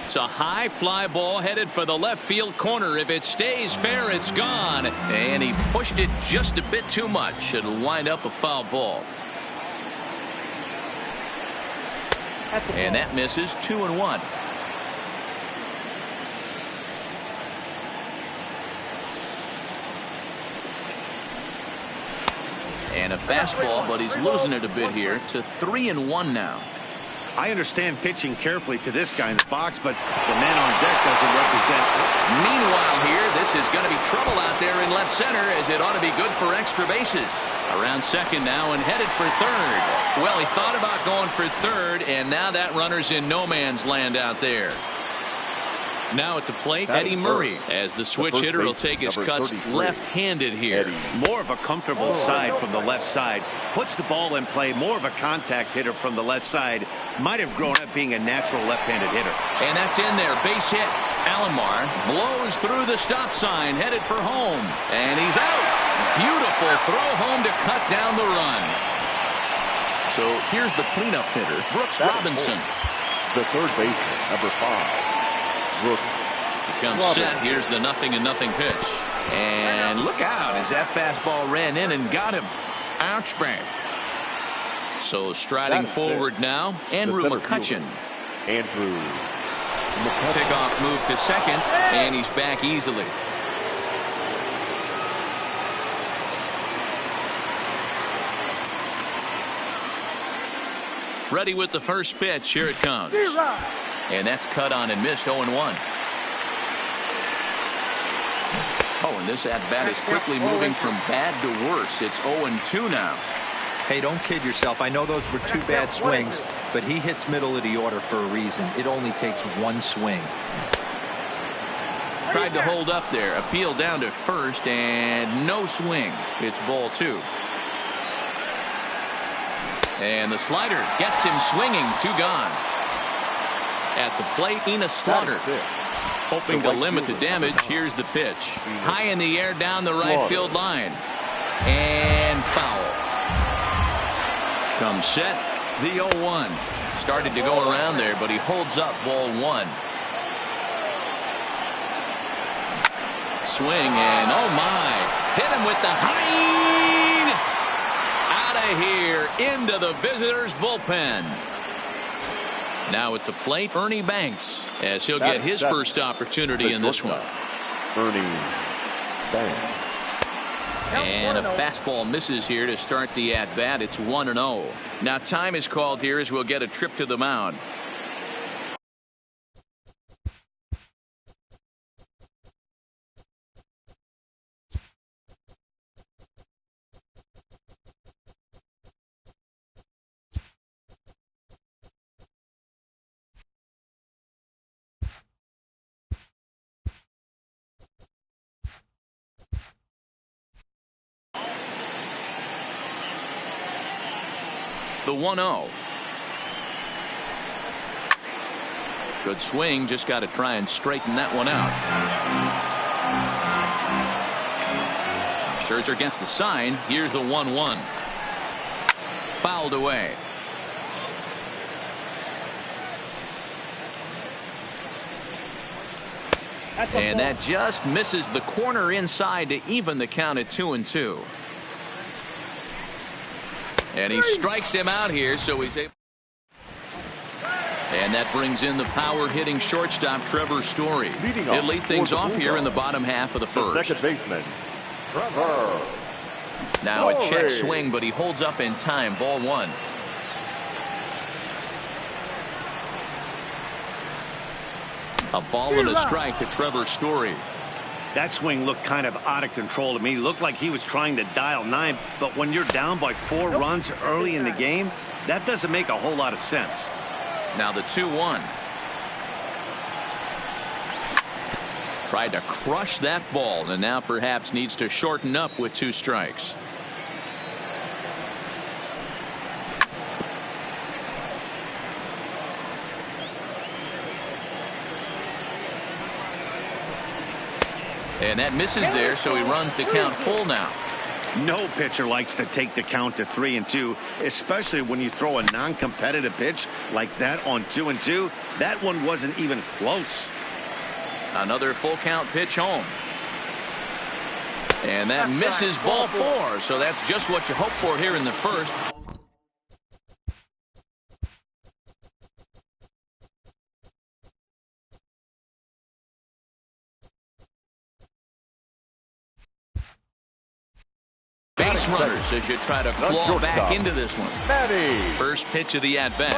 It's a high fly ball headed for the left field corner. If it stays fair, it's gone. And he pushed it just a bit too much. It'll wind up a foul ball. And that misses. 2-1. And a fastball, but he's losing it a bit here to 3-1 now. I understand pitching carefully to this guy in the box, but the man on deck doesn't represent. Meanwhile here, this is going to be trouble out there in left center, as it ought to be good for extra bases. Around second now and headed for third. Well, he thought about going for third, and now that runner's in no man's land out there. Now at the plate, Eddie Murray, as the switch hitter will take his cuts left-handed here. More of a comfortable side from the left side. Puts the ball in play. More of a contact hitter from the left side. Might have grown up being a natural left-handed hitter. And that's in there. Base hit. Alomar blows through the stop sign, headed for home. And he's out. Beautiful throw home to cut down the run. So here's the cleanup hitter, Brooks Robinson. The third baseman, number 5. Becomes set. Here's the 0-0 pitch. And look out as that fastball ran in and got him. Ouch bang. So striding forward now, Andrew McCutcheon. Andrew. Pickoff move to second, and he's back easily. Ready with the first pitch. Here it comes. And that's cut on and missed. 0-1. Oh, and this at-bat is quickly moving from bad to worse. It's 0-2 now. Hey, don't kid yourself. I know those were two bad swings, but he hits middle of the order for a reason. It only takes one swing. Tried to hold up there. Appeal down to first, and no swing. It's ball 2. And the slider gets him swinging. 2 gone. At the plate, Ina Slaughter. Hoping to limit the damage. Here's the pitch. High in the air down the right field line. And foul. Comes set. The 0-1. Started to go around there, but he holds up ball 1. Swing, and oh my. Hit him with the high. Out of here. Into the visitors' bullpen. Now at the plate, Ernie Banks, as he'll get his first opportunity in this one. Ernie Banks. And a fastball misses here to start the at-bat. It's 1-0. Now time is called here as we'll get a trip to the mound. The 1-0. Good swing. Just got to try and straighten that one out. Scherzer against the sign. Here's the 1-1. Fouled away. And that just misses the corner inside to even the count at 2-2. And he strikes him out here, so he's able. And that brings in the power-hitting shortstop, Trevor Story. He'll lead things off here in the bottom half of the first. Second baseman, Trevor. Now a check swing, but he holds up in time. Ball 1. A ball and a strike to Trevor Story. That swing looked kind of out of control to me. It looked like he was trying to dial 9, but when you're down by 4 runs early in the game, that doesn't make a whole lot of sense. Now the 2-1. Tried to crush that ball, and now perhaps needs to shorten up with 2 strikes. And that misses there, so he runs the count full now. No pitcher likes to take the count to 3-2, especially when you throw a non-competitive pitch like that on 2-2. That one wasn't even close. Another full count pitch home. And that misses ball 4, so that's just what you hope for here in the first. Base runners as you try to claw back into this one. First pitch of the at-bat.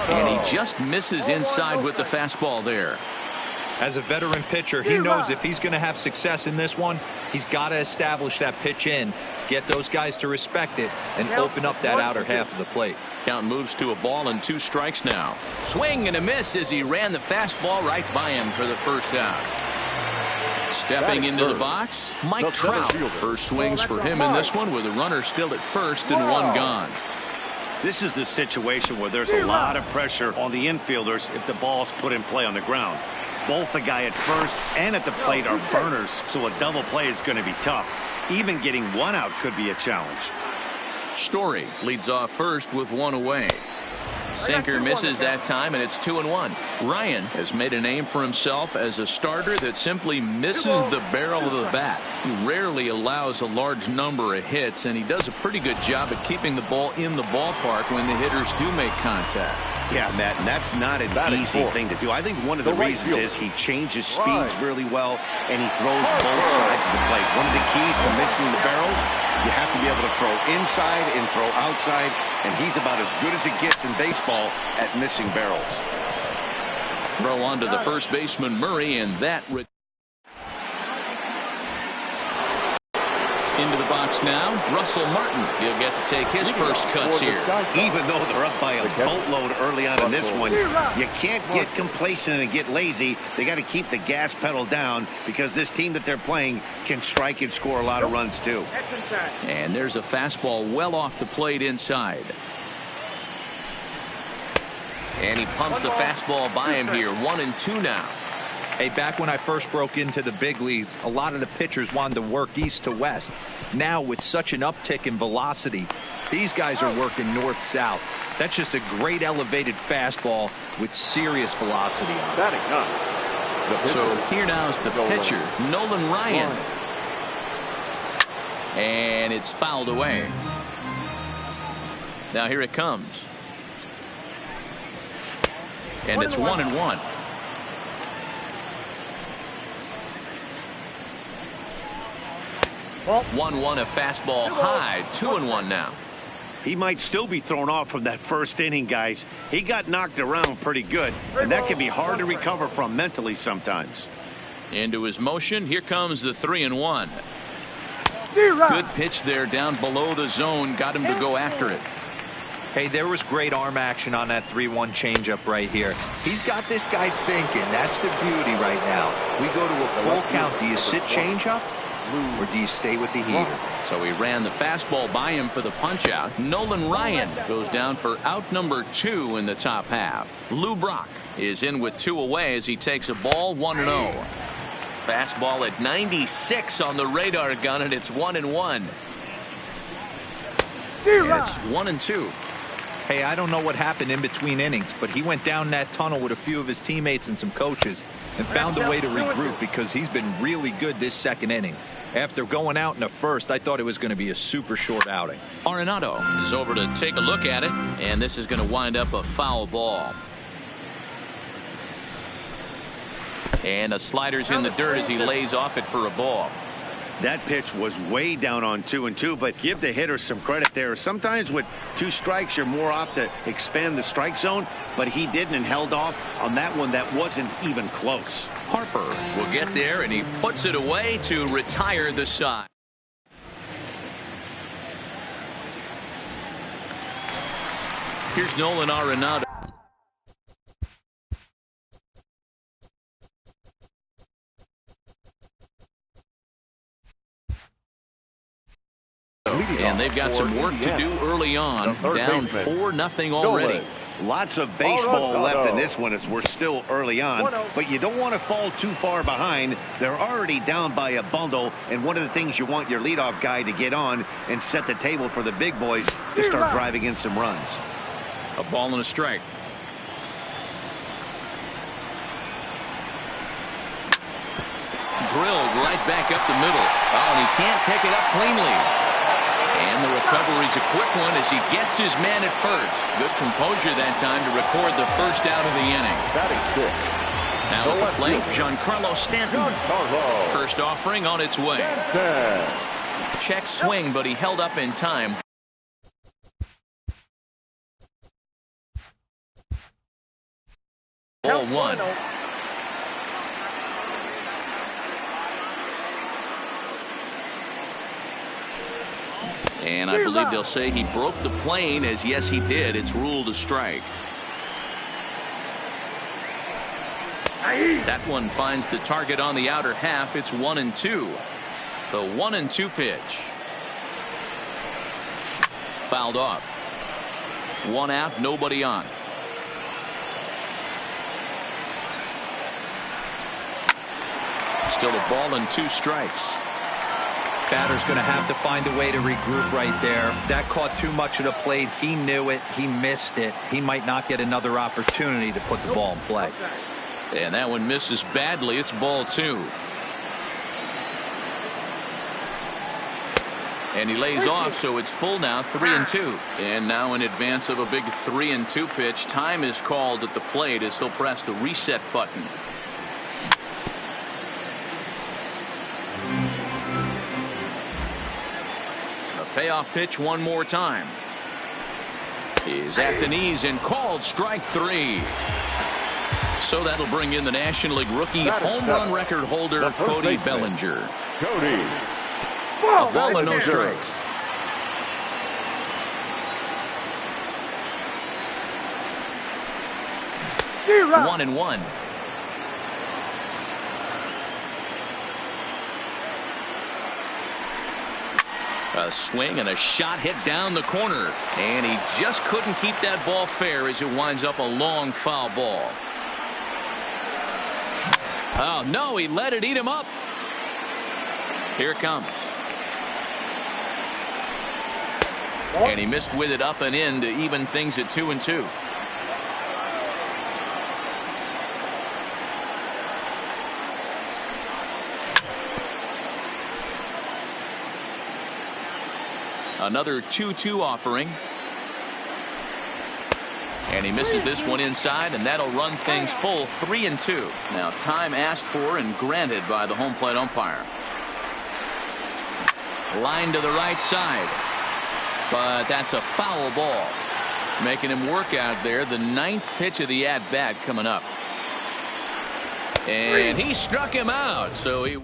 And he just misses inside with the fastball there. As a veteran pitcher, he knows if he's going to have success in this one, he's got to establish that pitch in to get those guys to respect it and open up that outer half of the plate. Count moves to a ball and 2 strikes now. Swing and a miss as he ran the fastball right by him for the first out. Stepping into the box, Mike Trout. First swings for him in this one with a runner still at first and 1 gone. This is the situation where there's a lot of pressure on the infielders if the ball's put in play on the ground. Both the guy at first and at the plate are burners, so a double play is going to be tough. Even getting 1 out could be a challenge. Story leads off first with 1 away. Sinker misses that time, and it's 2-1. Ryan has made a name for himself as a starter that simply misses the barrel of the bat. He rarely allows a large number of hits, and he does a pretty good job at keeping the ball in the ballpark when the hitters do make contact. Yeah, Matt, and that's not an easy thing to do. I think one of the reasons is he changes speeds really well, and he throws both sides of the plate. One of the keys to missing the barrels, you have to be able to throw inside and throw outside, and he's about as good as it gets in baseball at missing barrels. Throw on to the first baseman, Murray, and that into the box now. Russell Martin. He'll get to take his first cuts here. Even though they're up by a boatload early on in this one, you can't get complacent and get lazy. They got to keep the gas pedal down because this team that they're playing can strike and score a lot of runs too. And there's a fastball well off the plate inside. And he pumps the fastball by him here. 1-2 now. Hey, back when I first broke into the big leagues, a lot of the pitchers wanted to work east to west. Now, with such an uptick in velocity, these guys are working north-south. That's just a great elevated fastball with serious velocity on it. So here now is the pitcher, Nolan Ryan. And it's fouled away. Now here it comes. And it's 1-1. 1-1, a fastball high. 2-1 now. He might still be thrown off from that first inning, guys. He got knocked around pretty good, and that can be hard to recover from mentally sometimes. Into his motion. Here comes the 3-1. Good pitch there down below the zone. Got him to go after it. Hey, there was great arm action on that 3-1 changeup right here. He's got this guy thinking. That's the beauty right now. We go to a full count. Do you sit changeup, or do you stay with the heater? So he ran the fastball by him for the punch out. Nolan Ryan goes down for out number 2 in the top half. Lou Brock is in with 2 away as he takes a ball. 1-0. Fastball at 96 on the radar gun, and it's 1-1. It's 1-2. Hey, I don't know what happened in between innings, but he went down that tunnel with a few of his teammates and some coaches and found a way to regroup because he's been really good this second inning. After going out in the first, I thought it was going to be a super short outing. Arenado is over to take a look at it, and this is going to wind up a foul ball. And a slider's in the dirt as he lays off it for a ball. That pitch was way down on 2-2, but give the hitter some credit there. Sometimes with 2 strikes, you're more off to expand the strike zone, but he didn't and held off on that one that wasn't even close. Harper will get there, and he puts it away to retire the side. Here's Nolan Arenado. And they've got some work to do early on. Down 4-0 already. Lots of baseball left in this one as we're still early on, but you don't want to fall too far behind. They're already down by a bundle, and one of the things you want your leadoff guy to get on and set the table for the big boys to start driving in some runs. A ball and a strike. Drilled right back up the middle. Oh, and he can't pick it up cleanly. And the recovery's a quick one as he gets his man at first. Good composure that time to record the first out of the inning. Now at the plate, Giancarlo Stanton. First offering on its way. Check swing, but he held up in time. Ball 1. And I believe they'll say he broke the plane, as yes he did. It's ruled a strike. That one finds the target on the outer half. It's 1-2. The 1-2 pitch. Fouled off. 1 out, nobody on. Still a ball and 2 strikes. Batter's going to have to find a way to regroup right there. That caught too much of the plate. He knew it. He missed it. He might not get another opportunity to put the ball in play. And that one misses badly. It's ball 2. And he lays off, so it's full now, 3-2. And now in advance of a big 3-2 pitch, time is called at the plate as he'll press the reset button. The payoff pitch one more time. Is at the knees and called strike 3. So that'll bring in the National League rookie home run record holder Cody Bellinger. Cody. A ball and no strikes. Zero. 1-1. A swing and a shot hit down the corner, and he just couldn't keep that ball fair as it winds up a long foul ball. Oh no, he let it eat him up. Here it comes. And he missed with it up and in to even things at 2-2. Another 2-2 offering. And he misses this one inside, and that'll run things full 3-2. Now time asked for and granted by the home plate umpire. Line to the right side. But that's a foul ball. Making him work out there. The 9th pitch of the at-bat coming up. And he struck him out. So he...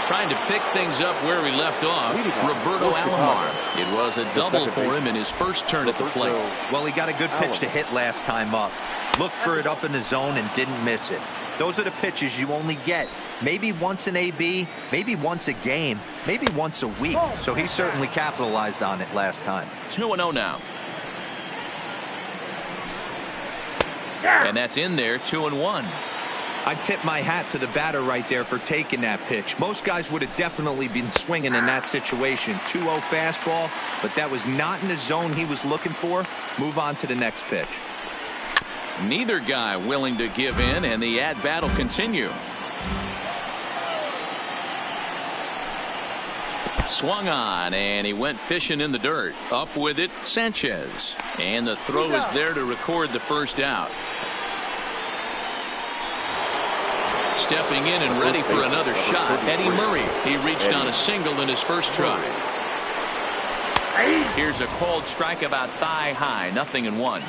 Trying to pick things up where he left off, Roberto Alomar. It was a double for him in his first turn at the plate. Well, he got a good pitch to hit last time up. Looked for it up in the zone and didn't miss it. Those are the pitches you only get maybe once an AB, maybe once a game, maybe once a week. So he certainly capitalized on it last time. 2-0 now. And that's in there, 2-1. I tip my hat to the batter right there for taking that pitch. Most guys would have definitely been swinging in that situation. 2-0 fastball, but that was not in the zone he was looking for. Move on to the next pitch. Neither guy willing to give in, and the at-bat will continue. Swung on, and he went fishing in the dirt. Up with it, Sanchez. And the throw is there to record the first out. Stepping in and ready for another shot, Eddie Murray. He reached on a single in his first try. Here's a called strike about thigh high, 0-1.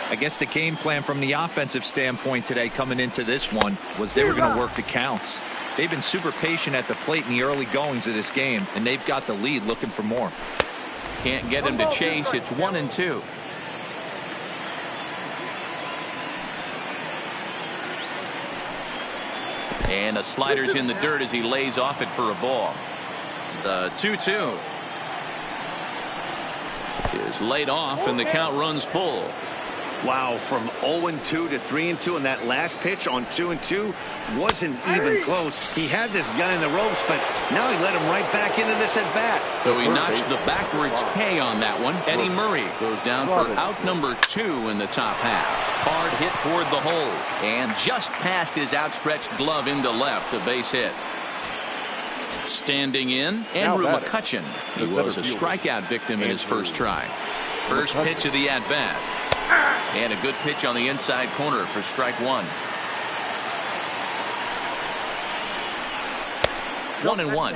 I guess the game plan from the offensive standpoint today coming into this one was they were going to work the counts. They've been super patient at the plate in the early goings of this game, and they've got the lead looking for more. Can't get him to chase. It's 1-2. And the slider's in the dirt as he lays off it for a ball. The 2-2 is laid off, and the count runs full. Wow, from 0-2 to 3-2, and that last pitch on 2-2 wasn't even close. He had this guy in the ropes, but now he let him right back into this at bat. So he notched the backwards K on that one. Eddie Murray goes down for out number 2 in the top half. Hard hit toward the hole, and just past his outstretched glove into left, a base hit. Standing in, Andrew McCutchen. He was a strikeout victim in his first try. First pitch of the at-bat. And a good pitch on the inside corner for strike 1. 1-1.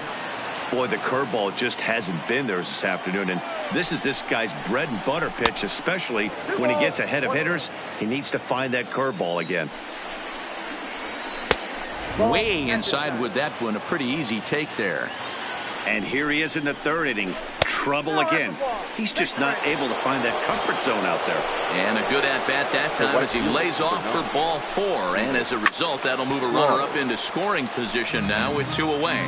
Boy, the curveball just hasn't been there this afternoon, and this is this guy's bread and butter pitch, especially when he gets ahead of hitters. He needs to find that curveball again. Way inside with that one, a pretty easy take there. And here he is in the third inning. Trouble again. He's just not able to find that comfort zone out there. And a good at-bat that time as he lays off for ball 4. And as a result, that'll move a runner up into scoring position now with 2 away.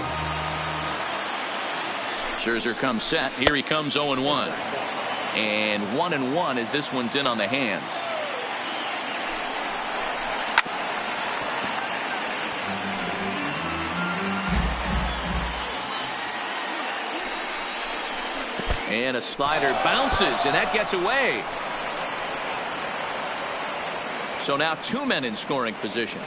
Scherzer comes set. Here he comes 0-1. And 1-1 as this one's in on the hands. And a slider bounces, and that gets away. So now 2 men in scoring position.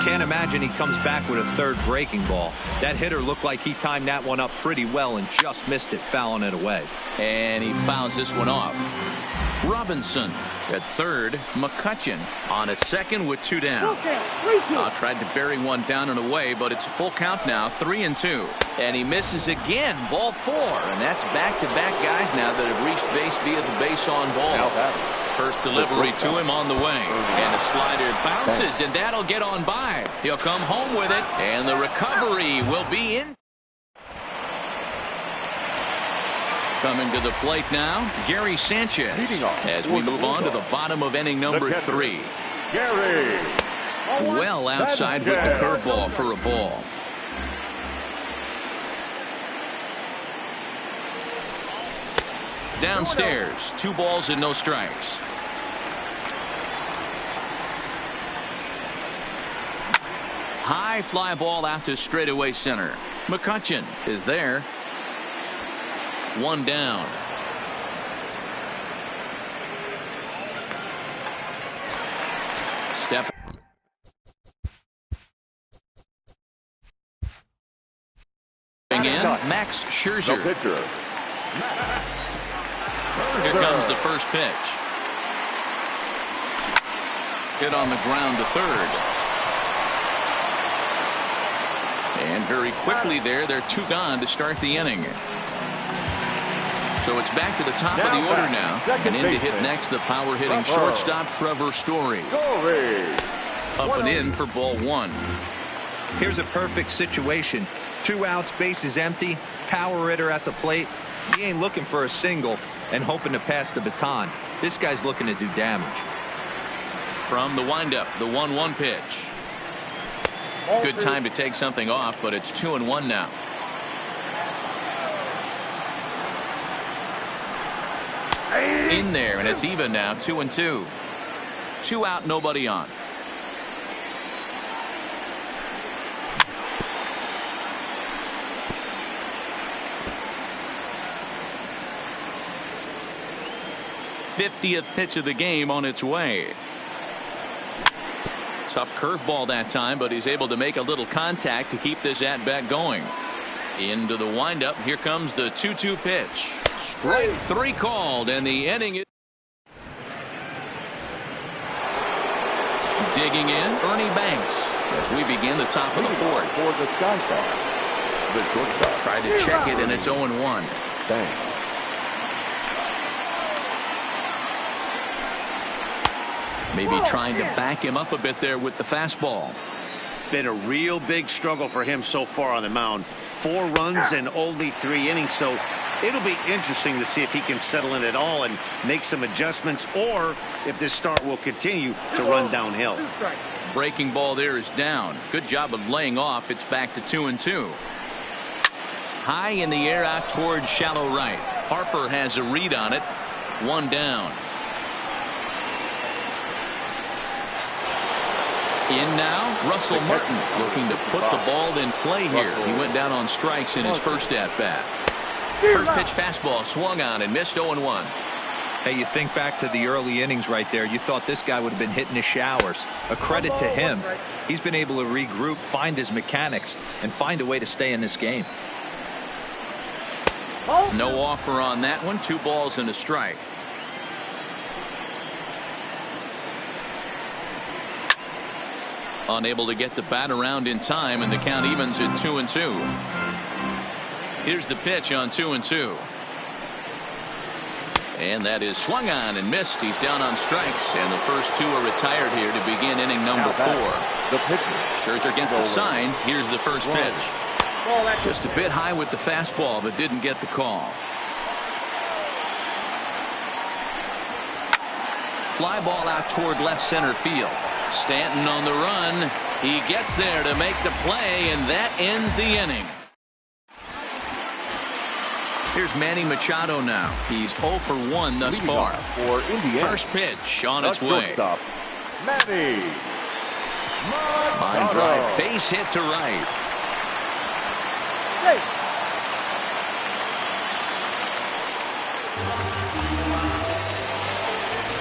Can't imagine he comes back with a third breaking ball. That hitter looked like he timed that one up pretty well and just missed it, fouling it away. And he fouls this one off. Robinson at third. McCutcheon on at second with 2 down. Tried to bury one down and away, but it's a full count now, 3-2. And he misses again, ball 4. And that's back-to-back guys now that have reached base via the base on ball. First delivery to him on the way. And a slider bounces, and that'll get on by. He'll come home with it, and the recovery will be in. Coming to the plate now, Gary Sanchez, as we move on to the bottom of inning number 3. Gary. Well outside with the curveball for a ball. Downstairs, 2 balls and no strikes. High fly ball out to straightaway center. McCutcheon is there. 1 down. Step in, Max Scherzer. Here comes the first pitch. Hit on the ground to third. And very quickly they're 2 gone to start the inning. So it's back to the top of the order now. And in to hit next, the power-hitting shortstop, Trevor Story. Up and in for ball 1. Here's a perfect situation. 2 outs, bases empty, power hitter at the plate. He ain't looking for a single and hoping to pass the baton. This guy's looking to do damage. From the windup, the 1-1 pitch. Good time to take something off, but it's 2-1 now. In there, and it's even now, 2-2. 2 out, nobody on. '50th pitch of the game on its way. Tough curveball that time, but he's able to make a little contact to keep this at-bat going. Into the windup, here comes the 2-2 pitch. Strike 3 called, and the inning is digging in. Ernie Banks as we begin the top of the 4th. For the Sky Sox, the shortstop. Tried to check it, and it's 0-1. Banks. Maybe trying to back him up a bit there with the fastball. Been a real big struggle for him so far on the mound. 4 runs and only 3 innings, so it'll be interesting to see if he can settle in at all and make some adjustments, or if this start will continue to run downhill. Breaking ball there is down. Good job of laying off. It's back to 2-2. High in the air out towards shallow right. Harper has a read on it. 1 down. In now, Russell Martin looking to put the ball in play here. He went down on strikes in his first at-bat. First pitch fastball swung on and missed 0-1. Hey, you think back to the early innings right there. You thought this guy would have been hitting his showers. A credit to him. He's been able to regroup, find his mechanics, and find a way to stay in this game. No offer on that one. 2 balls and a strike. Unable to get the bat around in time, and the count evens at 2-2. Here's the pitch on 2-2. And that is swung on and missed. He's down on strikes, and the first 2 are retired here to begin inning number 4. The pitcher. Scherzer gets the sign. Here's the first pitch. Just a bit high with the fastball, but didn't get the call. Fly ball out toward left center field. Stanton on the run. He gets there to make the play, and that ends the inning. Here's Manny Machado now. He's 0 for 1 thus far. For Indiana. First pitch on its way. Manny Line drive, base hit to right.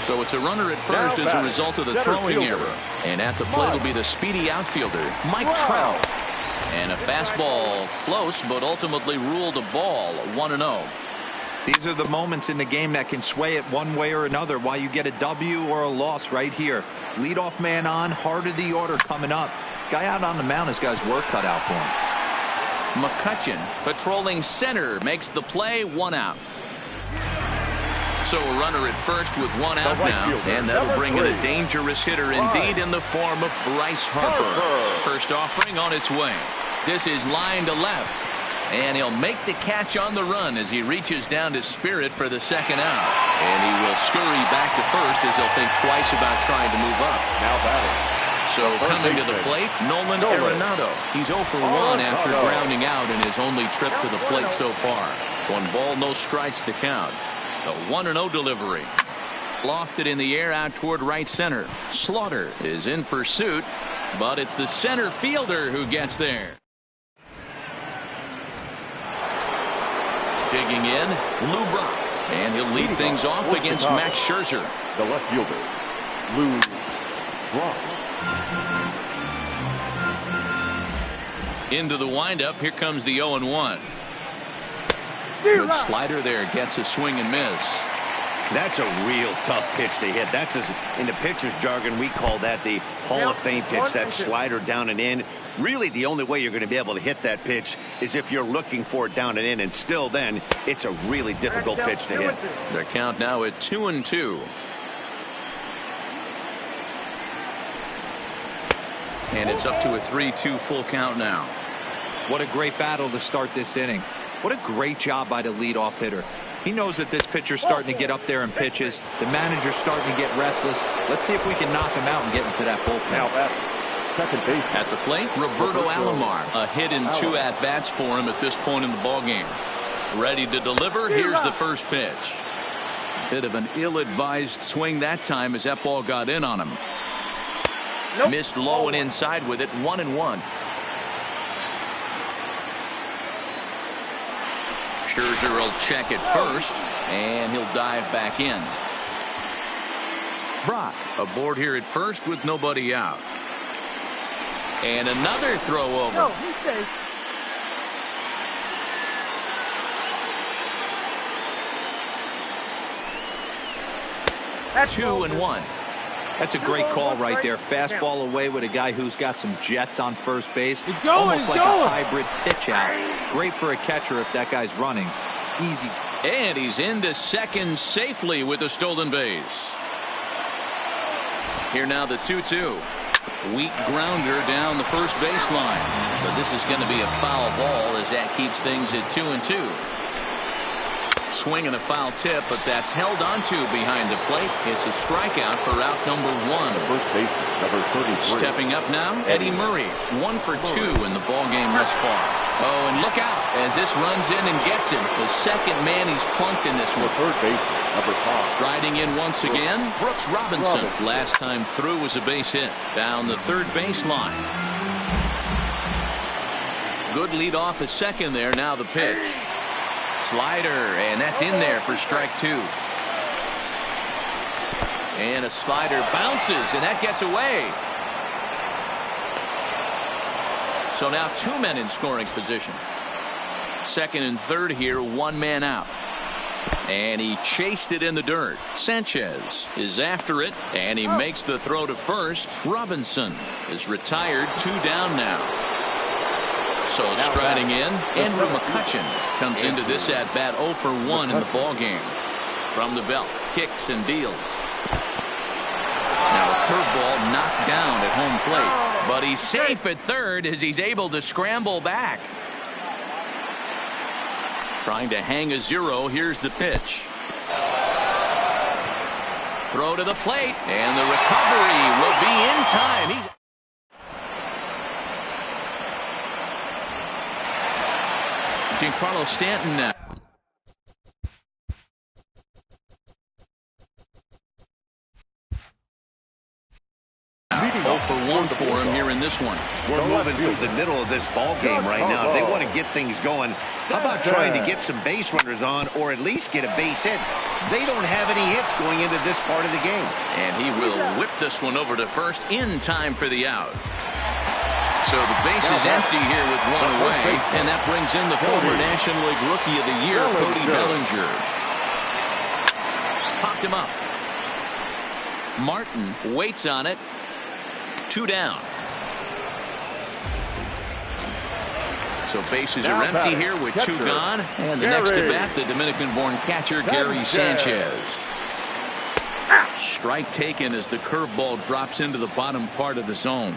So it's a runner at first as a result of the throwing error. And at the plate will be the speedy outfielder, Mike Trout. And a fastball close, but ultimately ruled a ball, 1-0. These are the moments in the game that can sway it one way or another, why you get a W or a loss right here. Leadoff man on, heart of the order coming up. Guy out on the mound has got his work cut out for him. McCutcheon patrolling center makes the play, 1 out. So a runner at first with 1 out now, and that'll bring in a dangerous hitter indeed in the form of Bryce Harper. First offering on its way. This is line to left, and he'll make the catch on the run as he reaches down to Spirit for the second out. And he will scurry back to first as he'll think twice about trying to move up. Now batting. So coming to the plate, Nolan Arenado. He's 0 for 1 after grounding out in his only trip to the plate so far. 1 ball, no strikes the count. The 1-0 delivery. Lofted in the air out toward right center. Slaughter is in pursuit, but it's the center fielder who gets there. Digging in, Lou Brock. And he'll lead things off against Max Scherzer. The left fielder, Lou Brock. Into the windup. Here comes the 0-1. Good slider there. Gets a swing and miss. That's a real tough pitch to hit. That's, in the pitcher's jargon, we call that the Hall of Fame pitch, that slider down and in. Really, the only way you're going to be able to hit that pitch is if you're looking for it down and in, and still then, it's a really difficult pitch to hit. Their count now at 2-2. And it's up to a 3-2 full count now. What a great battle to start this inning. What a great job by the leadoff hitter. He knows that this pitcher's starting to get up there in pitches. The manager's starting to get restless. Let's see if we can knock him out and get into that bullpen. Now at second base. At the plate, Roberto Alomar. A hit and 2 at-bats for him at this point in the ballgame. Ready to deliver. Here's the first pitch. Bit of an ill-advised swing that time as that ball got in on him. Missed low and inside with it, 1-1. Scherzer will check it first, and he'll dive back in. Brock aboard here at first with nobody out. And another throw over. No, he's safe. That's 2-1. That's a great call right there. Fastball away with a guy who's got some jets on first base. He's going, almost he's like going. a hybrid pitch out. Great for a catcher if that guy's running. Easy. And he's into second safely with a stolen base. Here now the 2-2. Weak grounder down the first baseline. But this is going to be a foul ball as that keeps things at 2-2. Swing and a foul tip, but that's held onto behind the plate. It's a strikeout for out number 1. First base, number 33. Stepping up now, Eddie Murray. 1 for 2 in the ballgame thus far. Oh, and look out as this runs in and gets him. The second man he's plunked in this one. Third base, number 5. Riding in once again, Brooks Robinson. Last time through was a base hit. Down the third baseline. Good lead off a second there. Now the pitch. Slider, and that's in there for strike 2. And a slider bounces, and that gets away. So now 2 men in scoring position. Second and third here, 1 man out. And he chased it in the dirt. Sanchez is after it, and he makes the throw to first. Robinson is retired, 2 down now. So striding in, Andrew McCutcheon comes into this at-bat 0 for 1 in the ballgame. From the belt, kicks and deals. Now a curveball knocked down at home plate, but he's safe at third as he's able to scramble back. Trying to hang a 0. Here's the pitch. Throw to the plate, and the recovery will be in time. Giancarlo Stanton now. 0 for 1 for him here in this one. We're moving through the middle of this ball game right now. If they want to get things going, how about trying to get some base runners on or at least get a base hit? They don't have any hits going into this part of the game. And he will whip this one over to first in time for the out. So the base is empty here with one away, and that brings in the former National League Rookie of the Year, Cody Bellinger. Popped him up. Martin waits on it. 2 down. So bases are empty here with 2 gone. And the next to bat, the Dominican-born catcher, Gary Sanchez. Strike taken as the curveball drops into the bottom part of the zone.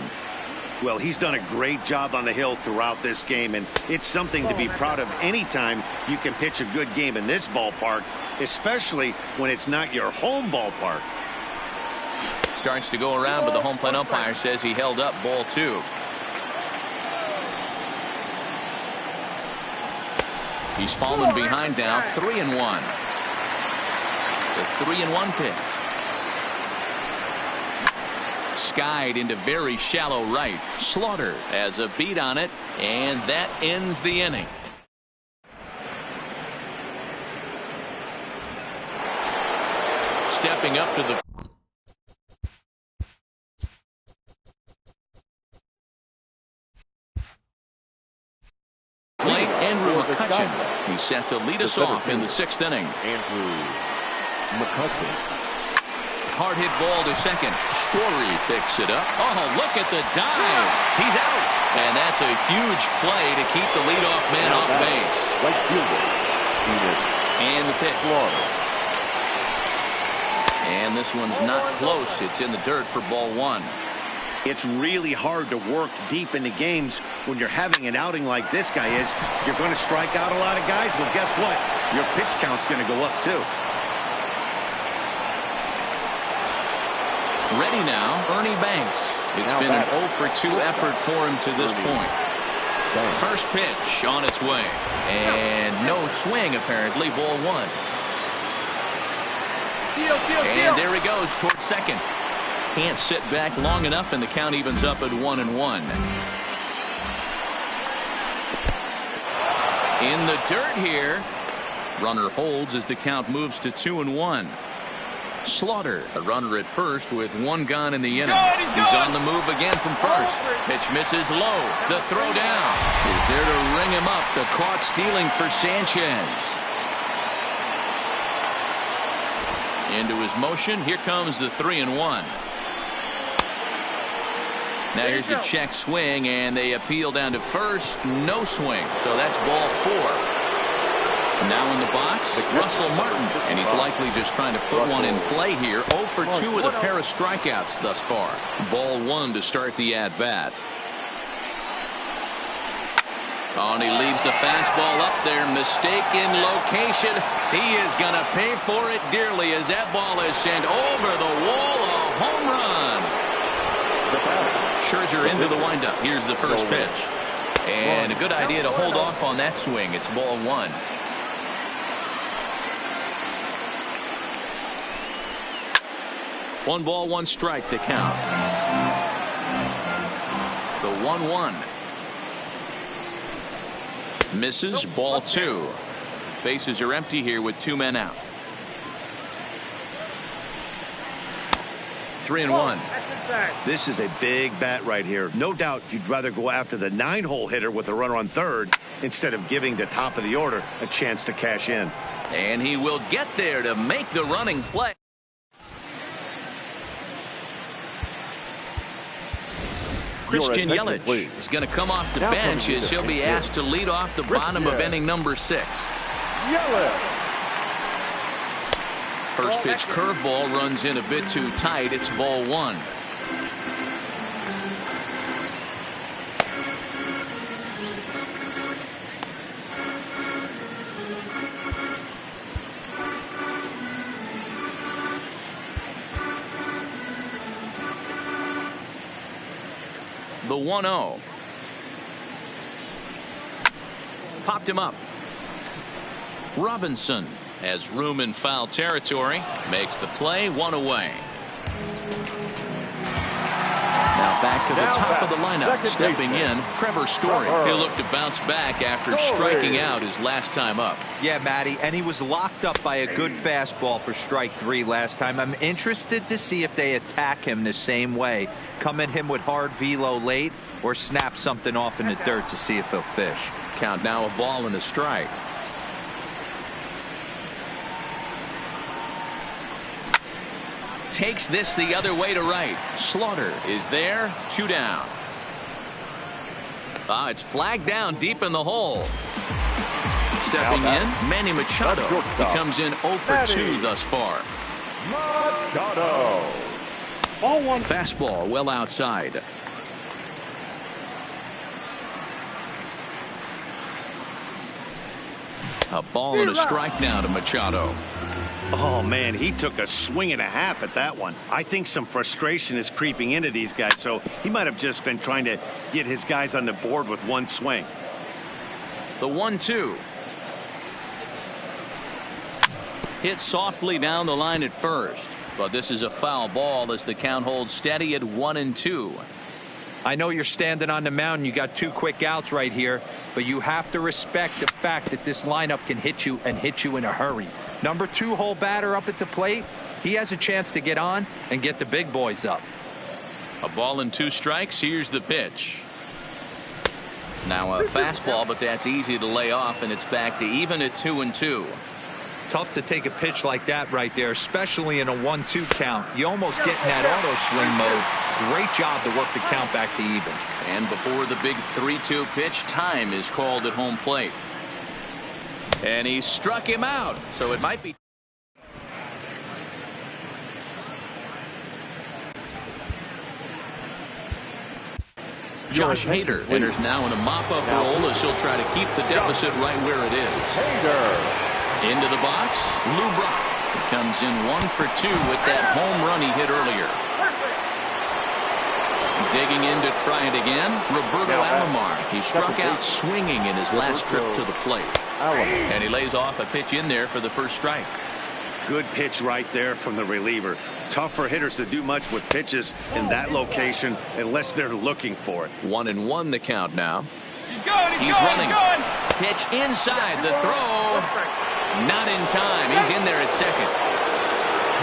Well, he's done a great job on the hill throughout this game, and it's something to be proud of anytime you can pitch a good game in this ballpark, especially when it's not your home ballpark. Starts to go around, but the home plate umpire says he held up ball 2. He's fallen behind now, 3-1. The 3-1 pitch. Skied into very shallow right. Slaughter has a beat on it, and that ends the inning. Stepping up to the plate, Andrew McCutcheon. He's set to lead us off in the 6th inning. Andrew McCutcheon. Hard hit ball to second. Story picks it up. Oh, look at the dive. He's out. And that's a huge play to keep the leadoff man off base. Right fielder. And the pitch. And this one's not close. It's in the dirt for ball 1. It's really hard to work deep into games when you're having an outing like this guy is. You're going to strike out a lot of guys. Well, guess what? Your pitch count's going to go up, too. Ready now, Ernie Banks. It's been an 0 for 2 effort for him to this point. First pitch on its way. And no swing, apparently, ball 1. And there he goes towards second. Can't sit back long enough, and the count evens up at 1-1. In the dirt here. Runner holds as the count moves to 2-1. Slaughter, a runner at first with 1 gone in the inning. He's on the move again from first. Pitch misses low. The throw down is there to ring him up. The caught stealing for Sanchez. Into his motion. Here comes the 3-1. Now here's a check swing, and they appeal down to first. No swing. So that's ball 4. Now in the box, Russell Martin, and he's likely just trying to put one in play here. 0 for 2 with a pair of strikeouts thus far. Ball 1 to start the at-bat. Oh, and he leaves the fastball up there. Mistaken location. He is going to pay for it dearly as that ball is sent over the wall. A home run. Scherzer into the windup. Here's the first pitch. And a good idea to hold off on that swing. It's ball 1. One ball, 1 strike to count. The 1-1. Misses, ball 2. Bases are empty here with 2 men out. 3-1. This is a big bat right here. No doubt you'd rather go after the 9-hole hitter with a runner on third instead of giving the top of the order a chance to cash in. And he will get there to make the running play. Christian Yelich is going to come off the bench as he'll be asked to lead off the bottom of inning number 6. First pitch curveball runs in a bit too tight. It's ball 1. The 1-0. Popped him up. Robinson has room in foul territory. Makes the play, 1 away. Now back to the top of the lineup. Stepping in, Trevor Story. He'll look to bounce back after striking out his last time up. Yeah, Matty, and he was locked up by a good fastball for strike 3 last time. I'm interested to see if they attack him the same way. Come at him with hard velo late or snap something off in the dirt to see if he'll fish. Count now, a ball and a strike. Takes this the other way to right. Slaughter is there. 2 down. It's flagged down deep in the hole. Stepping in, Manny Machado. He comes in 0 for 2 thus far. Machado. Ball 1. Fastball well outside. A ball and a strike now to Machado. Oh, man, he took a swing and a half at that one. I think some frustration is creeping into these guys, so he might have just been trying to get his guys on the board with one swing. The 1-2. Hit softly down the line at first, but this is a foul ball as the count holds steady at 1-2. I know you're standing on the mound. You got 2 quick outs right here, but you have to respect the fact that this lineup can hit you and hit you in a hurry. Number 2 hole batter up at the plate. He has a chance to get on and get the big boys up. A ball and 2 strikes. Here's the pitch. Now a fastball, but that's easy to lay off, and it's back to even at 2-2. Tough to take a pitch like that right there, especially in a 1-2 count. You almost get in that auto swing mode. Great job to work the count back to even. And before the big 3-2 pitch, time is called at home plate. And he struck him out, so it might be. Josh Hader enters now in a mop-up role as he'll try to keep the deficit right where it is. Hader. Into the box, Lou Brock comes in 1 for 2 with that home run he hit earlier. Digging in to try it again, Roberto Alomar. He struck out swinging in his last trip to the plate. And he lays off a pitch in there for the first strike. Good pitch right there from the reliever. Tough for hitters to do much with pitches in that location unless they're looking for it. 1-1 the count now. He's running. Pitch inside the throw. Not in time. He's in there at second.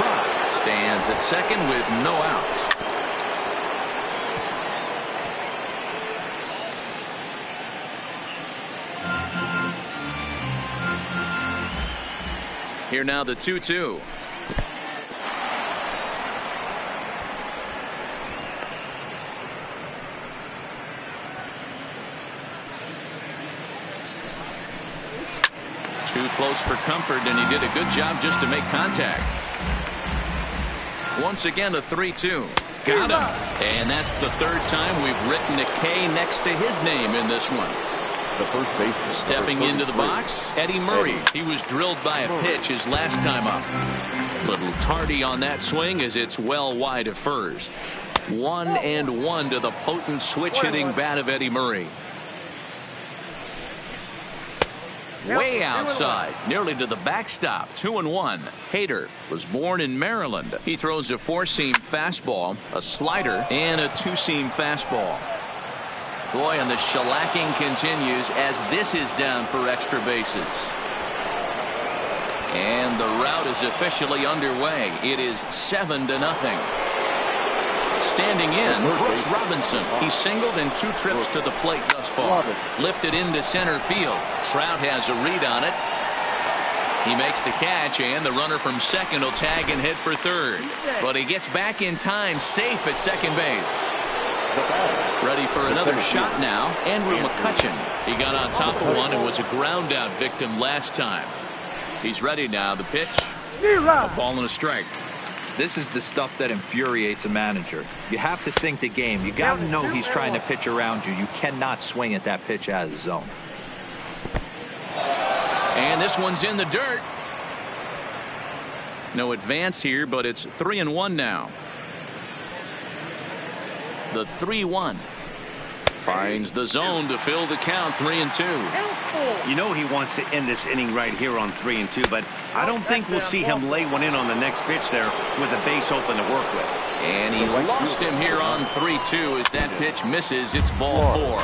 Brock stands at second with no outs. Here now the 2-2. Too close for comfort, and he did a good job just to make contact. Once again, a 3-2. Got him. And that's the 3rd time we've written a K next to his name in this one. The first baseman. Stepping into the box, Eddie Murray. He was drilled by a pitch his last time up. Little tardy on that swing as it's well wide of first. 1-1 to the potent switch-hitting bat of Eddie Murray. Way outside, nearly to the backstop. 2-1. Hader was born in Maryland. He throws a 4-seam fastball, a slider, and a 2-seam fastball. Boy, and the shellacking continues as this is down for extra bases. And the rout is officially underway. It is 7-0. Standing in, Brooks Robinson. He singled in 2 trips to the plate thus far. Lifted into center field. Trout has a read on it. He makes the catch, and the runner from second will tag and hit for third. But he gets back in time, safe at second base. Ready for another shot now, Andrew McCutchen. He got on top of one and was a ground out victim last time. He's ready now. The pitch, a ball and a strike. This is the stuff that infuriates a manager. You have to think the game. You got to know he's trying to pitch around you. You cannot swing at that pitch out of the zone. And this one's in the dirt. No advance here, but it's 3-1 now. The 3-1. Finds the zone to fill the count. 3-2. You know he wants to end this inning right here on 3-2, but I don't think we'll see him lay one in on the next pitch there with a base open to work with. And he lost him here on 3-2 as that pitch misses. It's ball 4.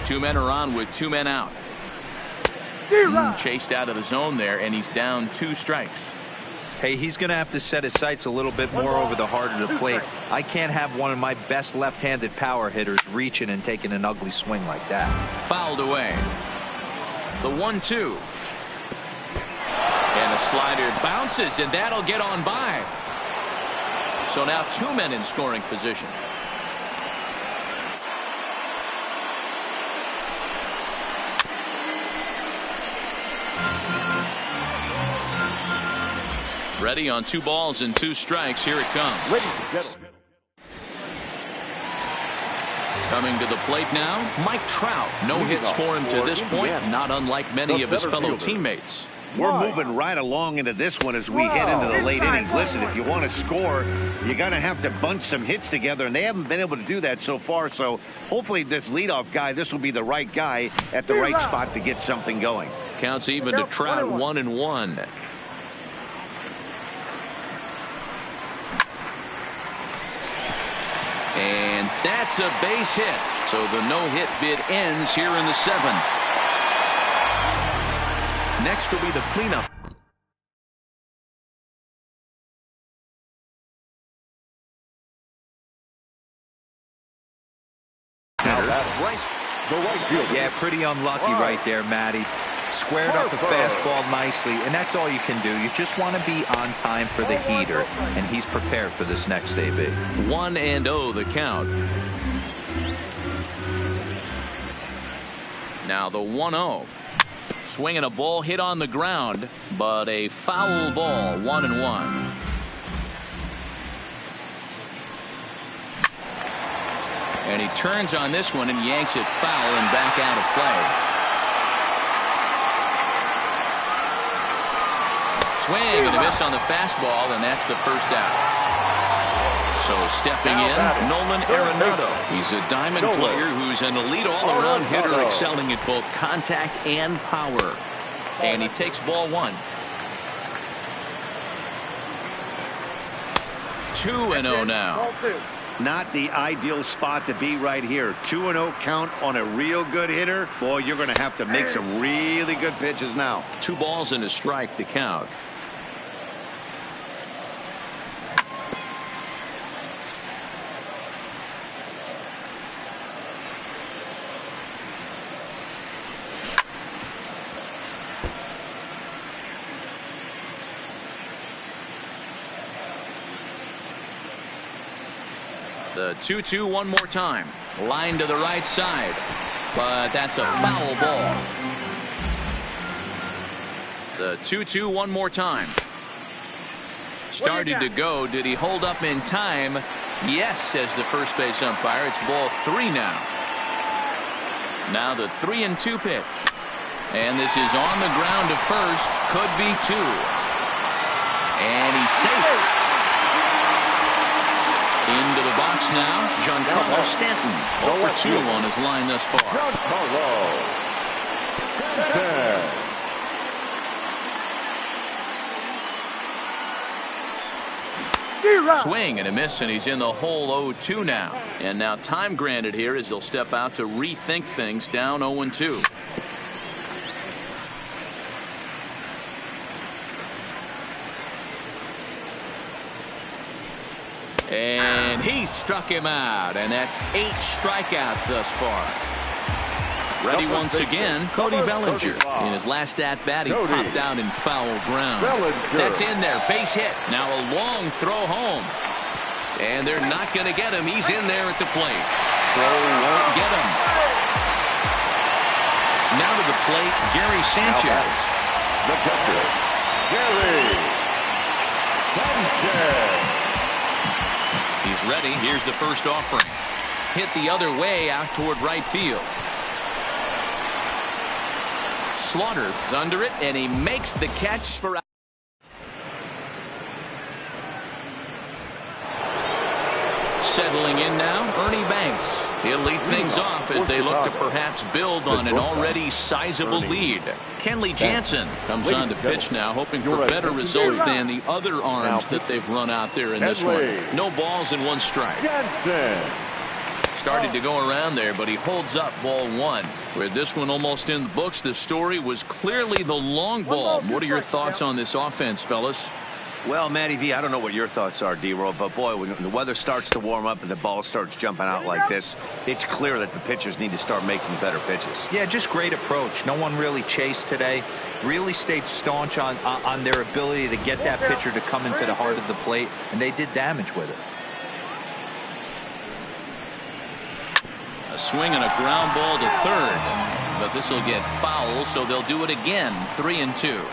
2 men are on with 2 men out. Chased out of the zone there, and he's down 2 strikes. Hey, he's going to have to set his sights a little bit more over the heart of the plate. I can't have one of my best left-handed power hitters reaching and taking an ugly swing like that. Fouled away. The 1-2. And a slider bounces, and that'll get on by. So now 2 men in scoring position. Ready on 2 balls and 2 strikes. Here it comes. Ladies and gentlemen. Coming to the plate now, Mike Trout. No hits for him to this point, not unlike many of his fellow teammates. We're moving right along into this one as we head into the late innings. Listen, if you want to score, you're going to have to bunch some hits together, and they haven't been able to do that so far. So hopefully this leadoff guy, this will be the right guy at the right spot to get something going. Counts even to Trout, 1-1. And that's a base hit. So the no-hit bid ends here in the 7th. Next will be the cleanup. Yeah, pretty unlucky right there, Matty. Squared up the fastball nicely, and that's all you can do. You just want to be on time for the heater, and he's prepared for this next AB. 1-0 the count. Now the 1-0. Swinging a ball hit on the ground, but a foul ball. 1-1. And he turns on this one and yanks it foul and back out of play. Swing and a miss on the fastball, and that's the first out. So stepping in, Nolan Arenado. He's a diamond player who's an elite all-around hitter, excelling at both contact and power. And he takes ball 1. 2-0 now. Not the ideal spot to be right here. 2-0 count on a real good hitter. Boy, you're going to have to make some really good pitches now. 2 balls and a strike to count. The 2-2 one more time. Line to the right side. But that's a foul ball. The 2-2 one more time. Started to go. Did he hold up in time? Yes, says the first base umpire. It's ball 3 now. Now the 3-2 pitch. And this is on the ground to first. Could be 2. And he's safe. Into the box now, Giancarlo Stanton. 0-for-2 on his line thus far. Swing and a miss, and he's in the hole. 0-2 now. And now time granted here as he'll step out to rethink things, down 0-2. And he struck him out, and that's 8 strikeouts thus far. Ready once again, Cody Bellinger. In his last at-bat, he popped out in foul ground. That's in there, base hit. Now a long throw home. And they're not going to get him. He's in there at the plate. Throw won't get him. Now to the plate, Gary Sanchez. The catcher, Gary Sanchez. He's ready. Here's the first offering. Hit the other way out toward right field. Slaughter's under it, and he makes the catch for out. Settling in now, Ernie Banks. He'll lead things off as they look to perhaps build on an already sizable lead. Kenley Jansen comes on to pitch now, hoping for better results than the other arms that they've run out there in this one. No balls and 1 strike. Started to go around there, but he holds up ball 1. With this one almost in the books, the story was clearly the long ball. What are your thoughts on this offense, fellas? Well, Matty V, I don't know what your thoughts are, D-Roll, but boy, when the weather starts to warm up and the ball starts jumping out like this, it's clear that the pitchers need to start making better pitches. Yeah, just great approach. No one really chased today. Really stayed staunch on their ability to get that pitcher to come into the heart of the plate, and they did damage with it. A swing and a ground ball to third, but this will get foul, so they'll do it again. 3-2.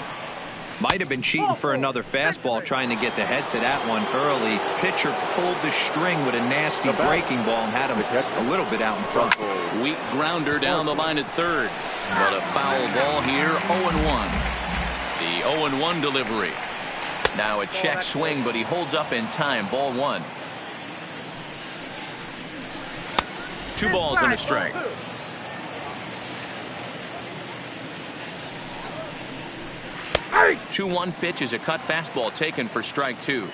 Might have been cheating for another fastball, trying to get the head to that one early. Pitcher pulled the string with a nasty breaking ball and had him a little bit out in front. Weak grounder down the line at third, but a foul ball here. 0-1. The 0-1 delivery. Now a check swing, but he holds up in time. Ball 1. 2 balls and a strike. 2-1 pitch is a cut fastball taken for strike 2. In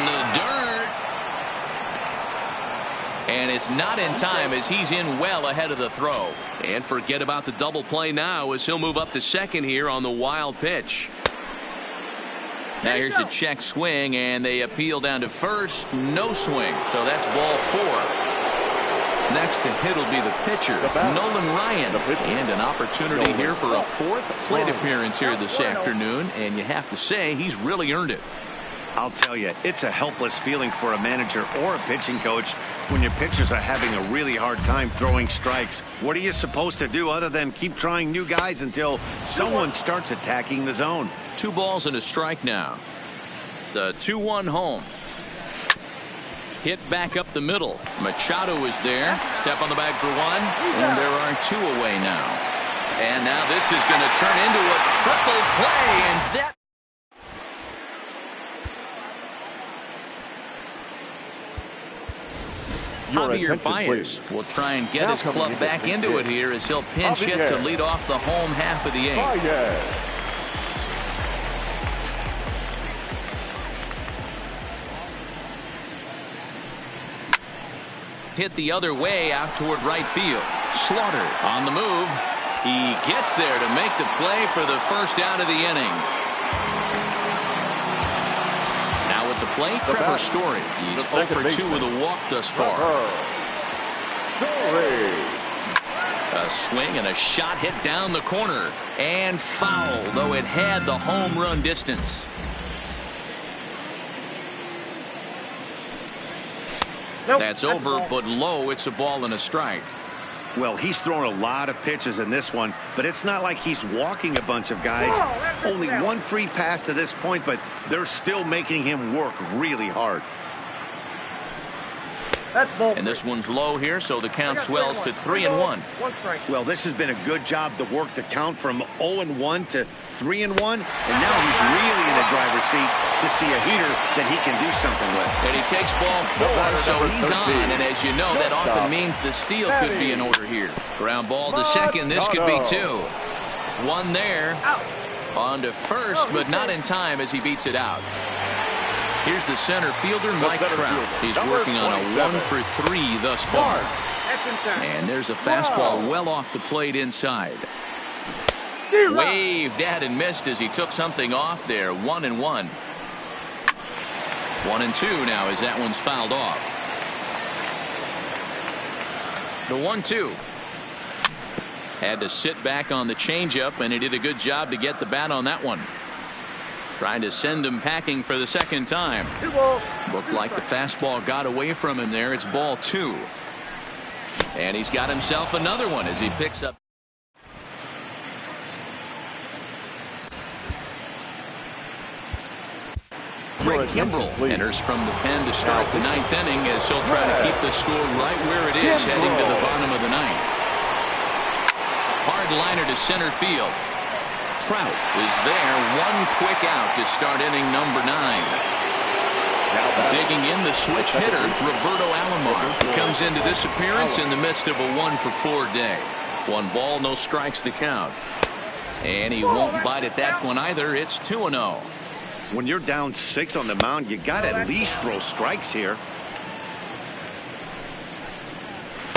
the dirt. And it's not in time as he's in well ahead of the throw. And forget about the double play now as he'll move up to second here on the wild pitch. Now here's a check swing, and they appeal down to first. No swing, so that's ball 4. Next to hit will be the pitcher, Nolan Ryan. And an opportunity here for a 4th plate appearance here this afternoon. And you have to say, he's really earned it. I'll tell you, it's a helpless feeling for a manager or a pitching coach when your pitchers are having a really hard time throwing strikes. What are you supposed to do other than keep trying new guys until someone starts attacking the zone? 2 balls and a strike now. The 2-1 home. Hit back up the middle. Machado is there. Step on the bag for 1. And there are 2 away now. And now this is going to turn into a triple play. And that. Javier Baez will try and get his club back into it here as he'll pinch hit to lead off the home half of the 8th. Hit the other way out toward right field. Slaughter on the move. He gets there to make the play for the first out of the inning. Now with the play, Trevor Story. He's 0 for 2 with a walk thus far. A swing and a shot hit down the corner. And foul, though it had the home run distance. That's over, but low. It's a ball and a strike. Well, he's thrown a lot of pitches in this one, but it's not like he's walking a bunch of guys. Only 1 free pass to this point, but they're still making him work really hard. And this one's low here, so the count swells to 3-1. Well, this has been a good job to work the count from 0-1 to 3-1, and now he's really in the driver's seat to see a heater that he can do something with. And he takes ball 4, so he's on, and as you know, that often means the steal could be in order here. Ground ball to second, this could be 2. 1 there, on to first, but not in time as he beats it out. Here's the center fielder, Mike Trout. He's working on a 1 for 3 thus far. And there's a fastball well off the plate inside. Waved at and missed as he took something off there. 1-1. 1-2 now as that one's fouled off. The 1-2. Had to sit back on the changeup, and he did a good job to get the bat on that one. Trying to send him packing for the second time. Looked like the fastball got away from him there. It's ball 2. And he's got himself another one as he picks up. Greg Kimbrell enters from the pen to start the 9th inning as he'll try to keep the score right where it is heading to the bottom of the 9th. Hard liner to center field. Trout is there. 1 quick out to start inning number 9. Digging in, the switch hitter, Roberto Alomar, who comes into this appearance in the midst of a 1-for-4 day. 1 ball, no strikes the count. And he won't bite at that one either. It's 2-0. When you're down 6 on the mound, you got to at least throw strikes here.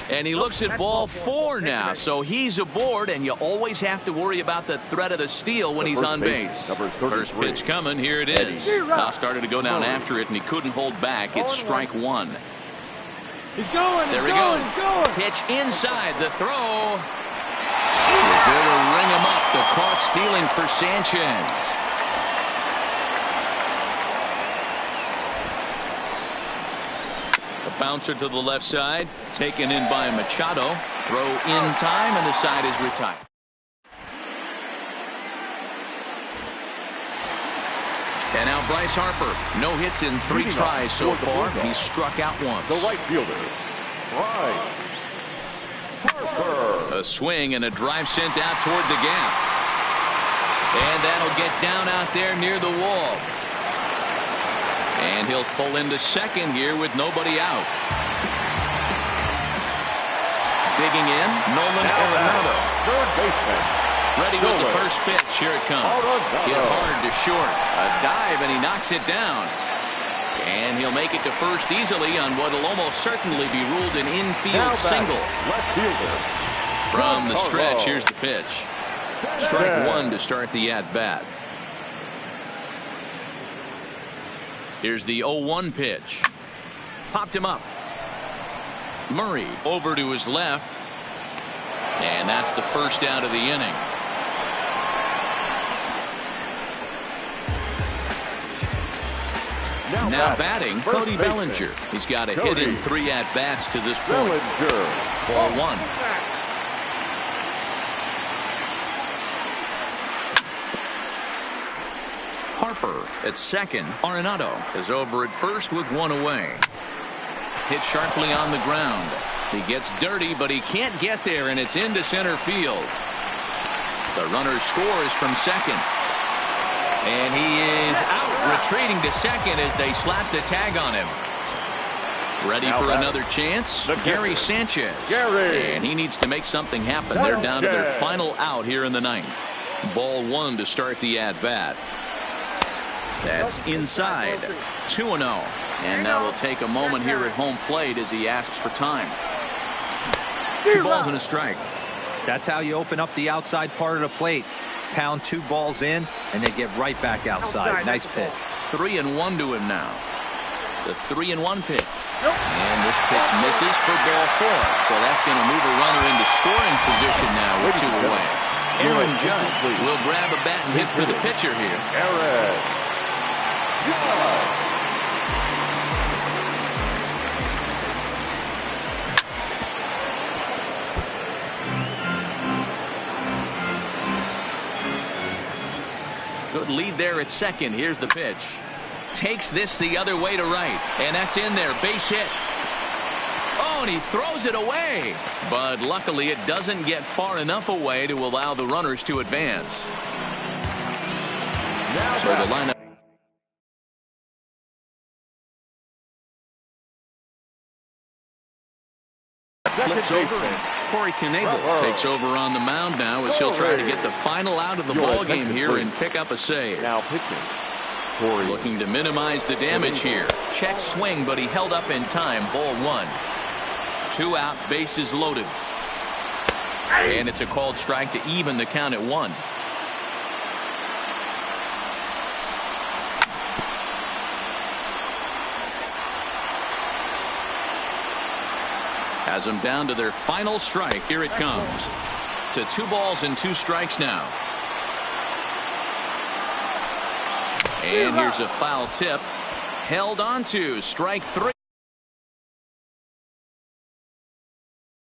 And he looks at ball 4 now, so he's aboard, and you always have to worry about the threat of the steal when he's on base. First pitch coming, here it is. Now started to go down after it, and he couldn't hold back. It's strike 1. He's going. There he goes. Pitch inside, the throw. He's there to ring him up. The caught stealing for Sanchez. Bouncer to the left side, taken in by Machado. Throw in time, and the side is retired. And now Bryce Harper. No hits in 3 tries so far. He's struck out once. The right fielder, Bryce Harper. A swing and a drive sent out toward the gap. And that'll get down out there near the wall. And he'll pull into second here with nobody out. Digging in, Nolan Arenado. Third baseman. Ready with the first pitch. Here it comes. Hit hard to short. A dive, and he knocks it down. And he'll make it to first easily on what will almost certainly be ruled an infield single. Left fielder. From the stretch, here's the pitch. Strike 1 to start the at-bat. Here's the 0-1 pitch. Popped him up. Murray over to his left. And that's the first out of the inning. Now batting, Cody Bellinger. He's got a hit in 3 at-bats to this point. Ball 1. Harper at second. Arenado is over at first with 1 away. Hit sharply on the ground. He gets dirty, but he can't get there, and it's into center field. The runner scores from second. And he is out, retreating to second as they slap the tag on him. Ready for another chance? Gary Sanchez. And he needs to make something happen. They're down to their final out here in the 9th. Ball 1 to start the at-bat. That's inside. 2-0. And now we'll take a moment here at home plate as he asks for time. 2 balls and a strike. That's how you open up the outside part of the plate. Pound 2 balls in, and they get right back outside. Nice pitch. 3-1 to him now. The 3-1 pitch. And this pitch misses for ball 4. So that's going to move a runner into scoring position now with 2 away. Aaron Judge will grab a bat and hit for the pitcher here. Aaron. Good lead there at second. Here's the pitch. Takes this the other way to right. And that's in there. Base hit. Oh, and he throws it away. But luckily it doesn't get far enough away to allow the runners to advance. So the lineup flips over, and Corey Knebel takes over on the mound now as he'll try to get the final out of the ball game here and pick up a save. Now pitching. Corey looking to minimize the damage here. Check swing, but he held up in time. Ball 1. 2 out, bases loaded. And it's a called strike to even the count at 1. Has them down to their final strike. Here it comes. To 2 balls and 2 strikes now. And here's a foul tip. Held on to strike 3.